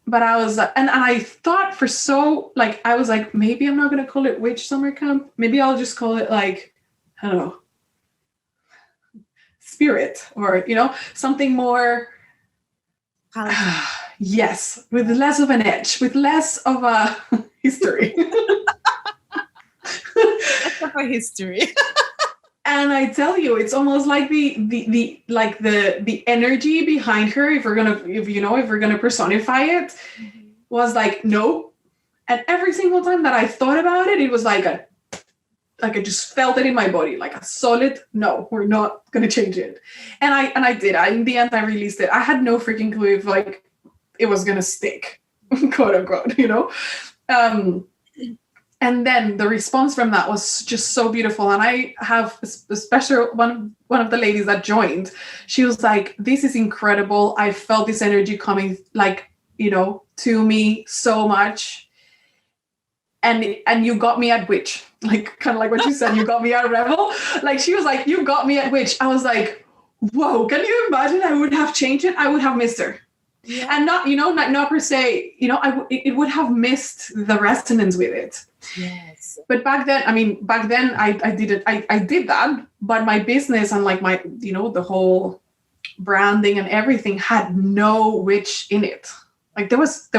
Speaker 1: But I was, and I thought for so, like, I was like, maybe I'm not going to call it witch summer camp. Maybe I'll just call it like, I don't know, spirit, or, something more. Yes, with less of an edge, with less of a history.
Speaker 2: Less of a history.
Speaker 1: And I tell you, it's almost like the energy behind her, if we're gonna personify it, was like, no. And every single time that I thought about it, it was like I just felt it in my body, like a solid, no, we're not gonna change it. And I did. In the end, I released it. I had no freaking clue if like it was gonna stick, quote unquote, And then the response from that was just so beautiful. And I have a special one of the ladies that joined. She was like, this is incredible. I felt this energy coming like, to me so much. And you got me at witch, like kind of like what you said, you got me at rebel. Like she was like, you got me at witch. I was like, whoa, can you imagine? I would have changed it. I would have missed her. Yeah. And not per se, it would have missed the resonance with it.
Speaker 2: Yes.
Speaker 1: But back then I did it. I did that, but my business and like my, the whole branding and everything had no witch in it. Like there was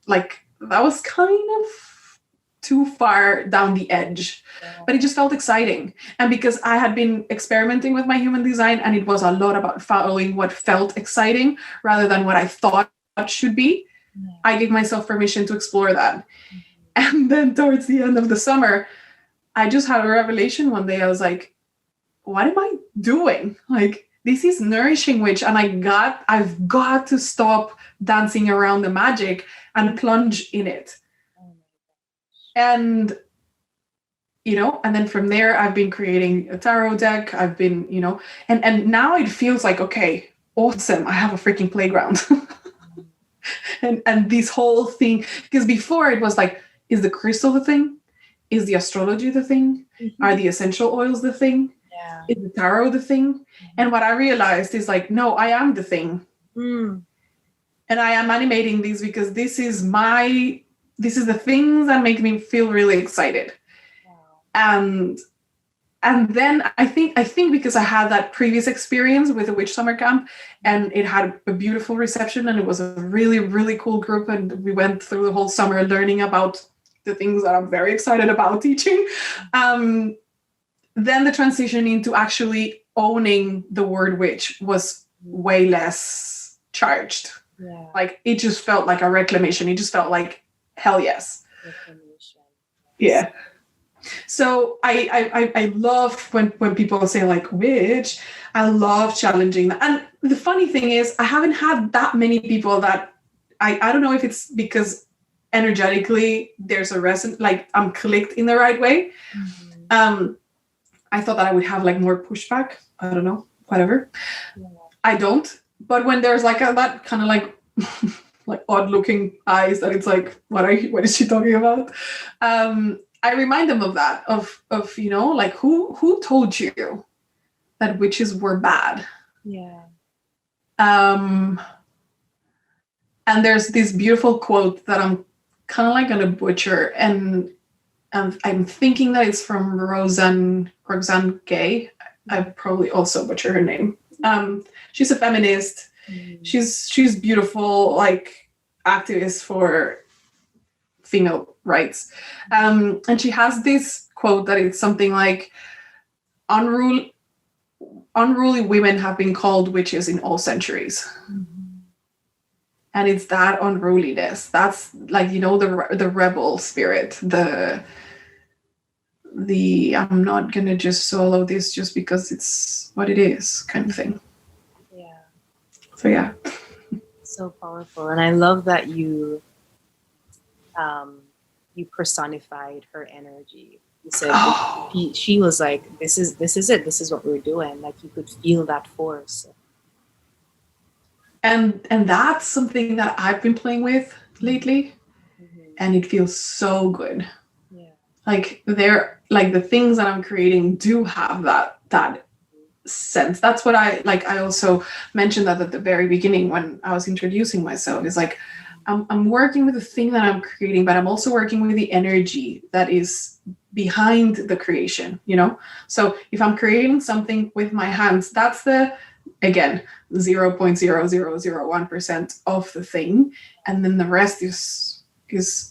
Speaker 1: like, that was kind of too far down the edge, but it just felt exciting. And because I had been experimenting with my human design, and it was a lot about following what felt exciting rather than what I thought should be, I gave myself permission to explore that. And then towards the end of the summer, I just had a revelation one day. I was like, what am I doing? Like, this is nourishing witch, and I've got to stop dancing around the magic and plunge in it. And, and then from there, I've been creating a tarot deck. I've been, and now it feels like, okay, awesome. I have a freaking playground. and this whole thing, because before it was like, is the crystal the thing? Is the astrology the thing? Mm-hmm. Are the essential oils the thing? Yeah. Is the tarot the thing? Mm-hmm. And what I realized is like, no, I am the thing. And I am animating these because this is the things that make me feel really excited. Wow. And then I think because I had that previous experience with the witch summer camp, and it had a beautiful reception, and it was a really, really cool group, and we went through the whole summer learning about the things that I'm very excited about teaching. Then the transition into actually owning the word witch was way less charged. Yeah. Like it just felt like a reclamation. It just felt like, hell yes. Yeah. So I love when people say like witch. I love challenging that. And the funny thing is, I haven't had that many people that I don't know if it's because energetically there's a resonance, like I'm clicked in the right way. Mm-hmm. I thought that I would have like more pushback. I don't know, whatever. Yeah. I don't. But when there's like that kind of like like odd looking eyes that it's like, what is she talking about? I remind them of that, of like who told you that witches were bad? Yeah. And there's this beautiful quote that I'm kind of like gonna butcher, and I'm thinking that it's from Roseanne Gay. I probably also butcher her name. She's a feminist. She's beautiful, like activist for female rights. And she has this quote that it's something like, unruly women have been called witches in all centuries. And it's that unruliness. That's like, the rebel spirit, the I'm not gonna just solo this just because it's what it is kind of thing.
Speaker 2: Yeah.
Speaker 1: So yeah.
Speaker 2: So powerful. And I love that you personified her energy. You said she was like, this is it. This is what we're doing. Like, you could feel that force.
Speaker 1: And that's something that I've been playing with lately, and it feels so good.
Speaker 2: Yeah.
Speaker 1: Like the things that I'm creating do have that sense. That's what I also mentioned that at the very beginning when I was introducing myself. Is like, I'm working with the thing that I'm creating, but I'm also working with the energy that is behind the creation, So if I'm creating something with my hands, that's again, 0.0001% of the thing. And then the rest is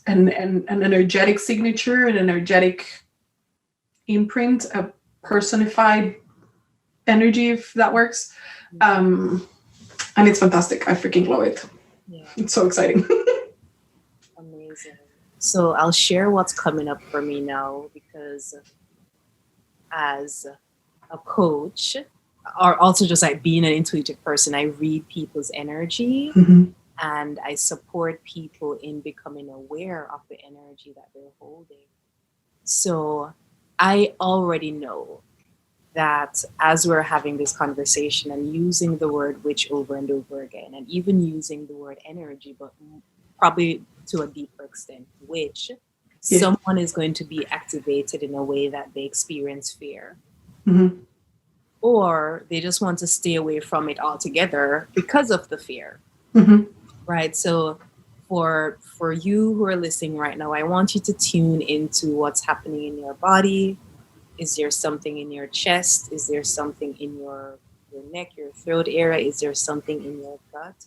Speaker 1: an energetic signature, an energetic imprint, a personified energy, if that works. And it's fantastic. I freaking love it.
Speaker 2: Yeah.
Speaker 1: It's so exciting.
Speaker 2: Amazing. So I'll share what's coming up for me now, because as a coach, or also just like being an intuitive person, I read people's energy and I support people in becoming aware of the energy that they're holding. So I already know that as we're having this conversation and using the word witch over and over again, and even using the word energy, but probably to a deeper extent, witch, someone is going to be activated in a way that they experience fear. Or they just want to stay away from it altogether because of the fear. Right? So for you who are listening right now, I want you to tune into what's happening in your body. Is there something in your chest? Is there something in your neck, your throat area? Is there something in your gut?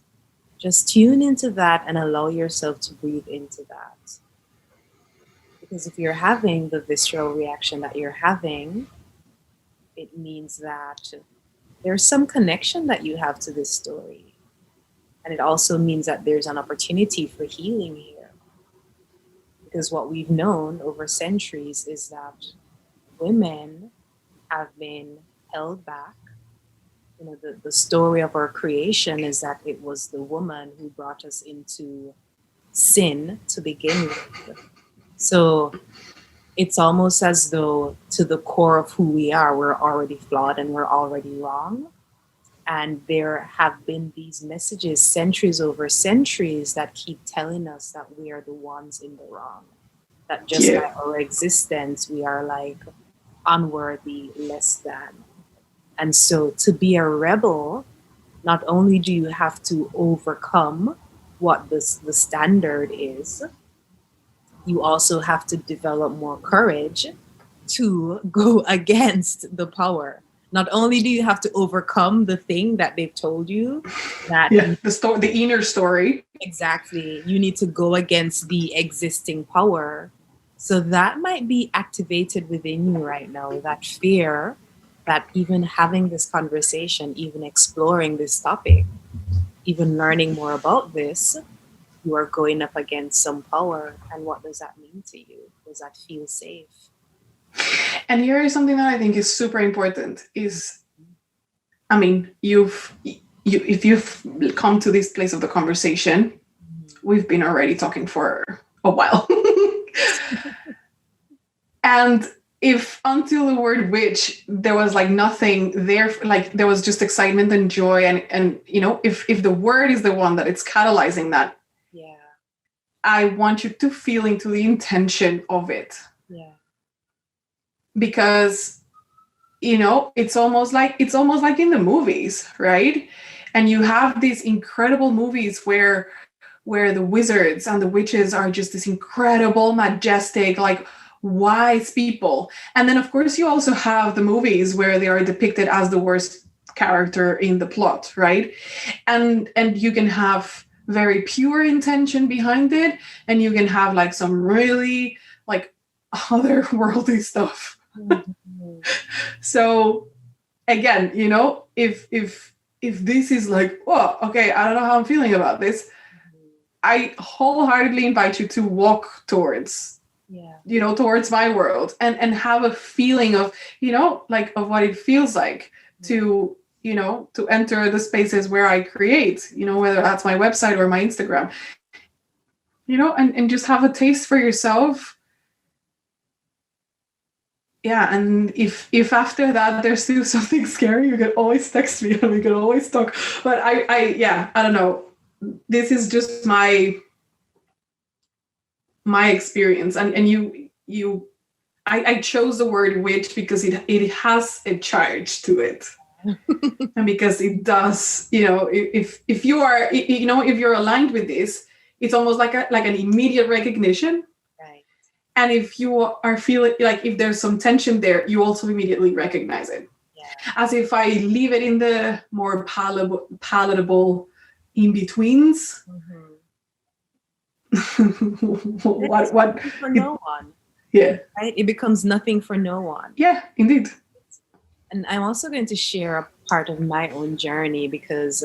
Speaker 2: Just tune into that and allow yourself to breathe into that. Because if you're having the visceral reaction that you're having, it means that there's some connection that you have to this story. And it also means that there's an opportunity for healing here. Because what we've known over centuries is that women have been held back. The story of our creation is that it was the woman who brought us into sin to begin with. So it's almost as though to the core of who we are, we're already flawed and we're already wrong. And there have been these messages centuries over centuries that keep telling us that we are the ones in the wrong. That just by our existence, we are like unworthy, less than. And so to be a rebel, not only do you have to overcome what the standard is, you also have to develop more courage to go against the power. Not only do you have to overcome the thing that they've told you, that
Speaker 1: the inner story.
Speaker 2: Exactly. You need to go against the existing power. So that might be activated within you right now, that fear, that even having this conversation, even exploring this topic, even learning more about this, you are going up against some power. And what does that mean to you? Does that feel safe?
Speaker 1: And here is something that I think is super important is, I mean, if you've come to this place of the conversation, we've been already talking for a while. And if until the word witch, there was like nothing there, like there was just excitement and joy. And if the word is the one that it's catalyzing that, I want you to feel into the intention of it.
Speaker 2: Yeah.
Speaker 1: Because, it's almost like in the movies, right? And you have these incredible movies where the wizards and the witches are just this incredible, majestic, like wise people. And then of course you also have the movies where they are depicted as the worst character in the plot, right? And you can have very pure intention behind it, and you can have like some really like otherworldly stuff. So again, you know, if this is like, oh, okay, I don't know how I'm feeling about this, I wholeheartedly invite you to walk towards, you know, towards my world, and have a feeling of, you know, like of what it feels like to, you know, to enter the spaces where I create, you know, whether that's my website or my Instagram, you know, and just have a taste for yourself. Yeah, and if after that there's still something scary, you can always text me and we can always talk. But I don't know. This is just my experience, and I chose the word witch because it has a charge to it. And because it does, you know, if you are, you know, if you're aligned with this, it's almost like an immediate recognition.
Speaker 2: Right.
Speaker 1: And if you are feeling like if there's some tension there, you also immediately recognize it. Yeah. As if I leave it in the more palatable in betweens. What
Speaker 2: for no one.
Speaker 1: Yeah.
Speaker 2: Right? It becomes nothing for no one.
Speaker 1: Yeah, indeed.
Speaker 2: And I'm also going to share a part of my own journey because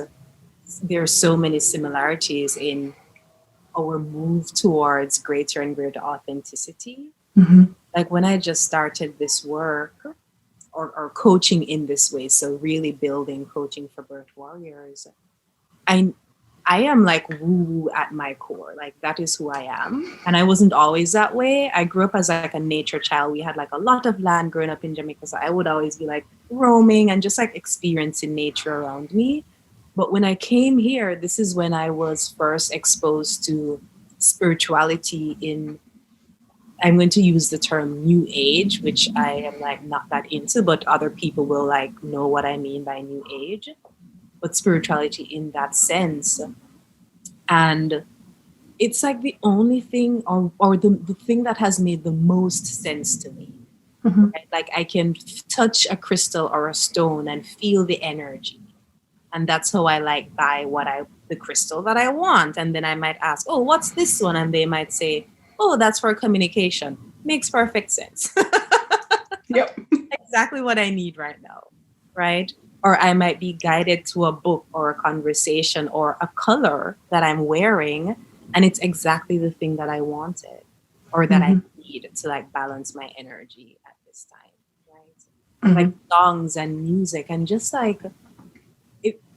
Speaker 2: there are so many similarities in our move towards greater and greater authenticity. Like when I just started this work or coaching in this way, so really building coaching for birth warriors, I am like woo at my core. Like that is who I am. And I wasn't always that way. I grew up as like a nature child. We had like a lot of land growing up in Jamaica. So I would always be like roaming and just like experiencing nature around me. But when I came here, this is when I was first exposed to spirituality in, I'm going to use the term new age, which I am like not that into, but other people will like know what I mean by new age. But spirituality in that sense. And it's like the only thing or the thing that has made the most sense to me. Right? Like I can touch a crystal or a stone and feel the energy. And that's how I like buy the crystal that I want. And then I might ask, oh, what's this one? And they might say, oh, that's for communication. Makes perfect sense.
Speaker 1: Yep.
Speaker 2: Exactly what I need right now. Right? Or I might be guided to a book or a conversation or a color that I'm wearing, and it's exactly the thing that I wanted or that I need to like balance my energy at this time, right? Like songs and music and just like,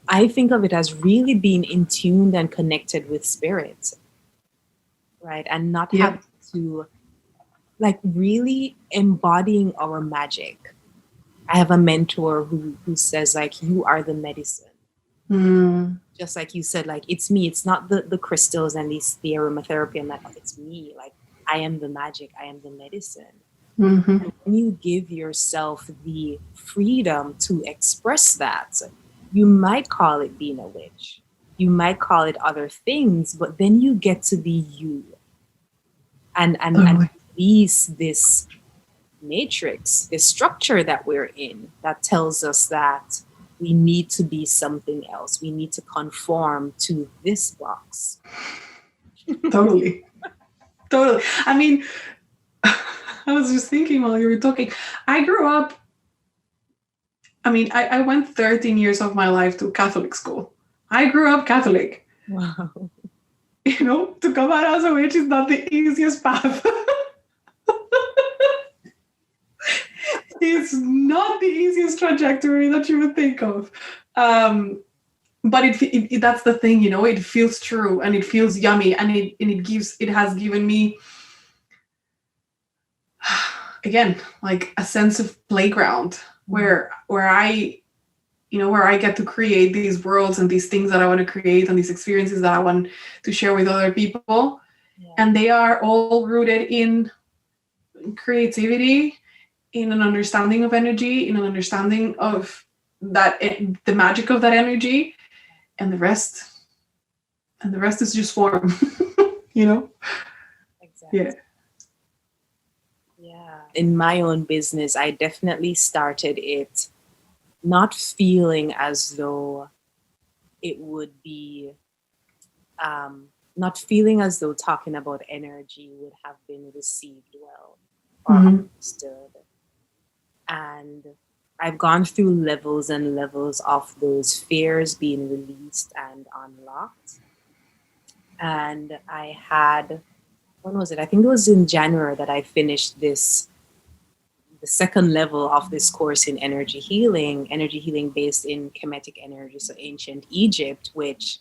Speaker 2: I think of it as really being in tune and connected with spirit, right? And not having to like really embodying our magic. I have a mentor who says like, you are the medicine. Just like you said, like, it's me. It's not the crystals and the aromatherapy and that. It's me. Like, I am the magic. I am the medicine. And when you give yourself the freedom to express that, you might call it being a witch. You might call it other things, but then you get to be you. And release this matrix, this structure that we're in that tells us that we need to be something else. We need to conform to this box.
Speaker 1: Totally. I mean, I was just thinking while you were talking, I grew up, I went 13 years of my life to Catholic school. I grew up Catholic.
Speaker 2: Wow.
Speaker 1: You know, to come out as a witch is not the easiest path. It's not the easiest trajectory that you would think of. But it that's the thing, you know, it feels true and it feels yummy and it has given me, again, like a sense of playground where I get to create these worlds and these things that I want to create and these experiences that I want to share with other people. Yeah. And they are all rooted in creativity, in an understanding of energy, in an understanding of that, the magic of that energy, and the rest is just form. You know? Exactly.
Speaker 2: Yeah. In my own business, I definitely started it not feeling as though it would be, not feeling as though talking about energy would have been received well or understood. And I've gone through levels and levels of those fears being released and unlocked. And I had, when was it? I think it was in January that I finished the second level of this course in energy healing based in Kemetic energy, so ancient Egypt, which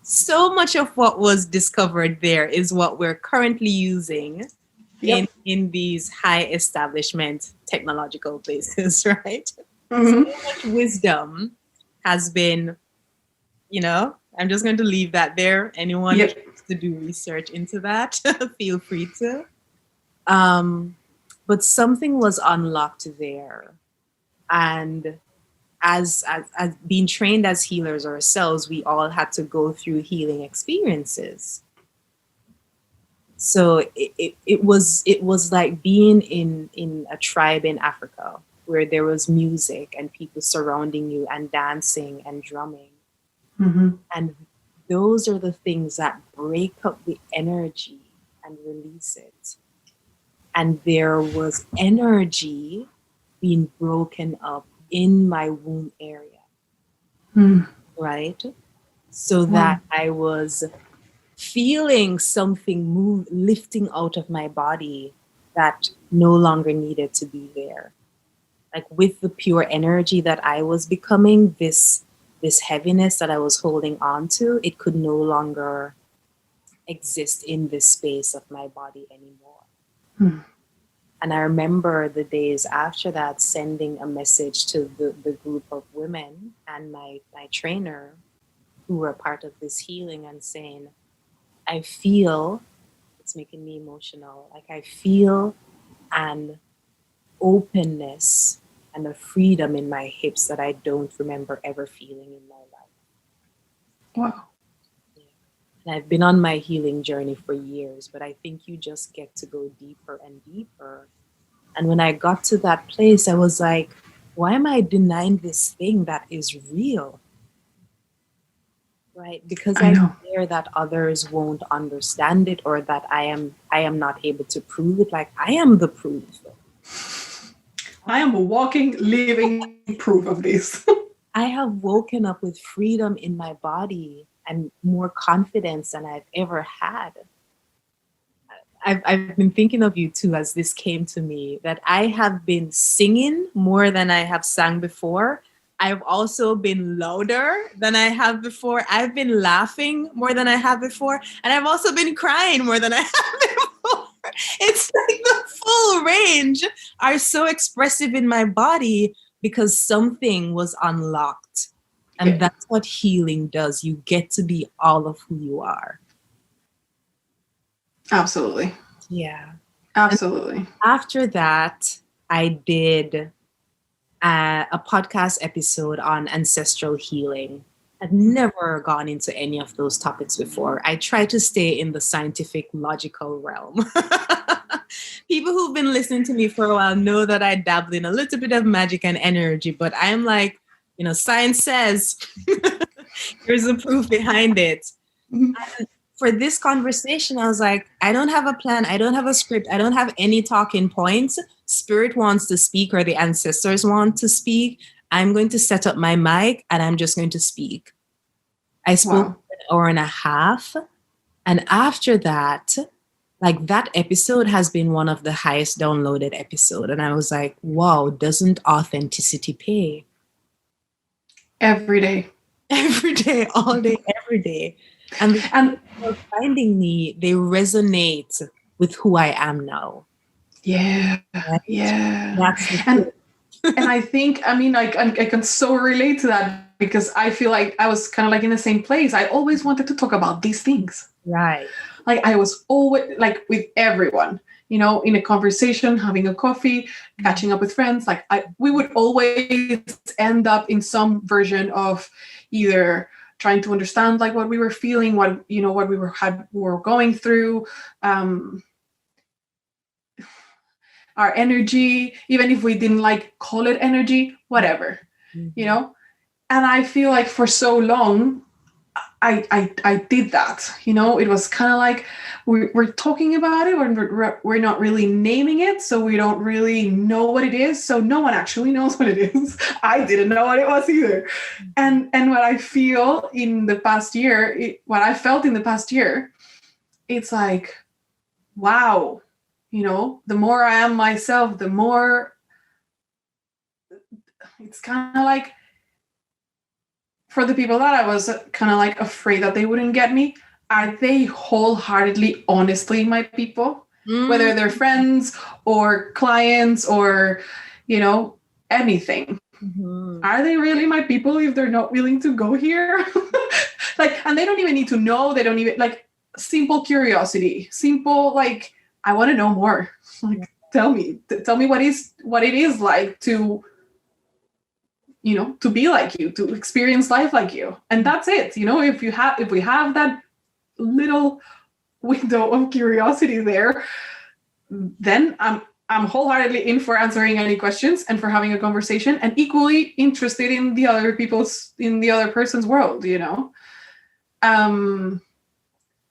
Speaker 2: so much of what was discovered there is what we're currently using in these high establishment technological places, right? So much wisdom has been, I'm just going to leave that there. Anyone who wants to do research into that, feel free to. But something was unlocked there. And as being trained as healers ourselves, we all had to go through healing experiences. So it was like being in a tribe in Africa where there was music and people surrounding you and dancing and drumming. And those are the things that break up the energy and release it. And there was energy being broken up in my womb area, right? So that I was feeling something lifting out of my body that no longer needed to be there. Like with the pure energy that I was becoming, this heaviness that I was holding on to, it could no longer exist in this space of my body anymore. And I remember the days after that sending a message to the group of women and my trainer who were part of this healing and saying, I feel, it's making me emotional, like I feel an openness and a freedom in my hips that I don't remember ever feeling in my life.
Speaker 1: Wow.
Speaker 2: Yeah. And I've been on my healing journey for years, but I think you just get to go deeper and deeper. And when I got to that place, I was like, why am I denying this thing that is real? Right? Because I fear that others won't understand it or that I am not able to prove it. Like I am the proof.
Speaker 1: I am a walking, living proof of this.
Speaker 2: I have woken up with freedom in my body and more confidence than I've ever had. I've been thinking of you too as this came to me, that I have been singing more than I have sang before. I've also been louder than I have before. I've been laughing more than I have before. And I've also been crying more than I have before. It's like the full range are so expressive in my body because something was unlocked. And that's what healing does. You get to be all of who you are.
Speaker 1: Absolutely.
Speaker 2: Yeah.
Speaker 1: Absolutely.
Speaker 2: And after that, I did a podcast episode on ancestral healing. I've never gone into any of those topics before. I try to stay in the scientific, logical realm. People who've been listening to me for a while know that I dabble in a little bit of magic and energy, but I'm like, science says, here's the proof behind it. And for this conversation, I was like, I don't have a plan. I don't have a script. I don't have any talking points. Spirit wants to speak or the ancestors want to speak. I'm going to set up my mic and I'm just going to speak. I spoke for an hour and a half. And after that, like that episode has been one of the highest downloaded episodes. And I was like, wow, doesn't authenticity pay?
Speaker 1: Every day.
Speaker 2: Every day, all day, every day. And people finding me, they resonate with who I am now.
Speaker 1: Yeah.
Speaker 2: Right?
Speaker 1: Yeah. And I think, I can so relate to that because I feel like I was kind of like in the same place. I always wanted to talk about these things.
Speaker 2: Right.
Speaker 1: Like I was always like with everyone, in a conversation, having a coffee, catching up with friends. Like we would always end up in some version of either trying to understand like what we were feeling, what we were going through, our energy, even if we didn't like call it energy, whatever. you know? And I feel like for so long, I did that, you know. It was kind of like we're talking about it when we're not really naming it, so we don't really know what it is, so no one actually knows what it is. I didn't know what it was either. And what I feel in the past year, what I felt in the past year, it's like, wow, you know, the more I am myself, the more it's kind of like, for the people that I was kind of like afraid that they wouldn't get me, are they wholeheartedly, honestly my people? Whether they're friends or clients or, you know, anything. Are they really my people if they're not willing to go here? Like, and they don't even need to know. They don't even, like, simple curiosity, simple, like, I want to know more. Like, tell me what it is like to, you know, to be like you, to experience life like you. And that's it. You know, if we have that little window of curiosity there, then I'm wholeheartedly in for answering any questions and for having a conversation, and equally interested in the other person's world, you know. And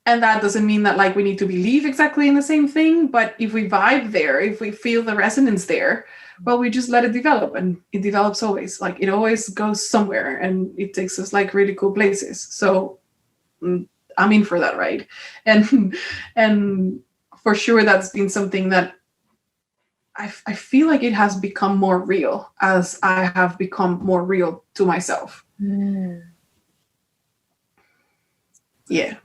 Speaker 1: that doesn't mean that, like, we need to believe exactly in the same thing, but if we vibe there, if we feel the resonance there, well, we just let it develop, and it develops always. Like, it always goes somewhere, and it takes us like really cool places. So I'm in for that ride, and for sure that's been something that I feel like it has become more real as I have become more real to myself. Yeah.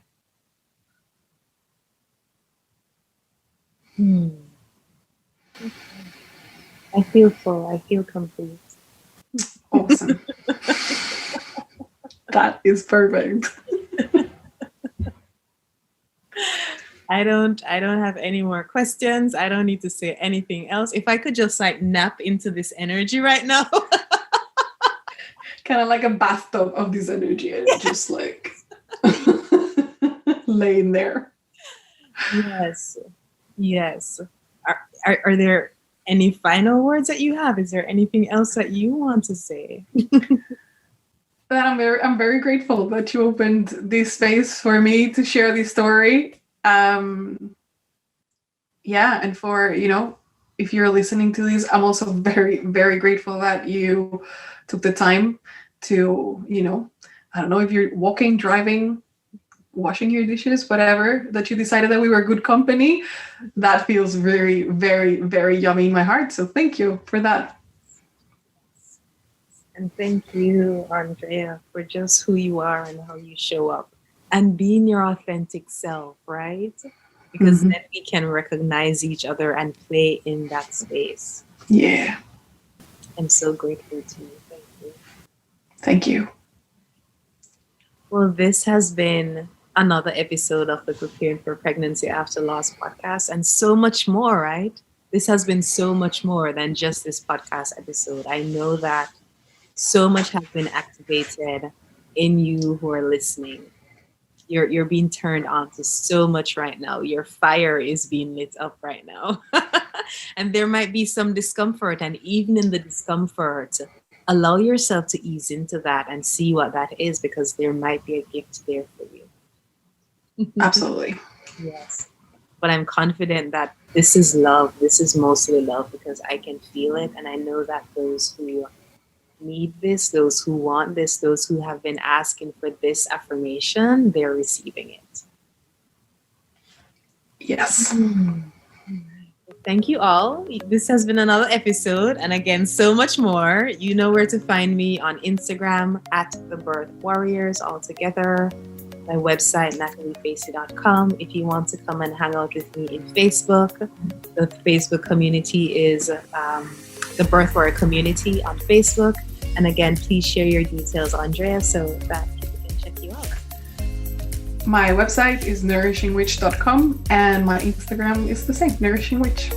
Speaker 2: I feel full. I feel complete.
Speaker 1: Awesome. That is perfect.
Speaker 2: I don't have any more questions. I don't need to say anything else. If I could just like nap into this energy right now.
Speaker 1: Kind of like a bathtub of this energy, and just like laying there. Yes. Are there any final words that you have? Is there anything else that you want to say? That I'm very grateful that you opened this space for me to share this story. And for, you know, if you're listening to this, I'm also very, very grateful that you took the time to, you know, I don't know if you're walking, driving, washing your dishes, whatever, that you decided that we were good company. That feels very, very, very yummy in my heart. So thank you for that.
Speaker 2: And thank you, Andrea, for just who you are and how you show up and being your authentic self, right? Because then we can recognize each other and play in that space.
Speaker 1: Yeah.
Speaker 2: I'm so grateful to you. Thank you.
Speaker 1: Thank you.
Speaker 2: Well, this has been another episode of the Preparing for Pregnancy After Loss podcast, and so much more, right? This has been so much more than just this podcast episode. I know that so much has been activated in you who are listening. You're being turned on to so much right now. Your fire is being lit up right now. And there might be some discomfort, and even in the discomfort, allow yourself to ease into that and see what that is, because there might be a gift there for you.
Speaker 1: Absolutely.
Speaker 2: Yes. But I'm confident that this is love. This is mostly love, because I can feel it. And I know that those who need this, those who want this, those who have been asking for this affirmation, they're receiving it.
Speaker 1: Yes.
Speaker 2: Thank you all. This has been another episode, and again, so much more. You know where to find me on Instagram at The Birth Warriors all together. My website, nataliefacey.com. If you want to come and hang out with me in Facebook, the Facebook community is the Birth Warrior community on Facebook. And again, please share your details, Andrea, so that people can check you out.
Speaker 1: My website is nourishingwitch.com, and my Instagram is the same, Nourishing Witch.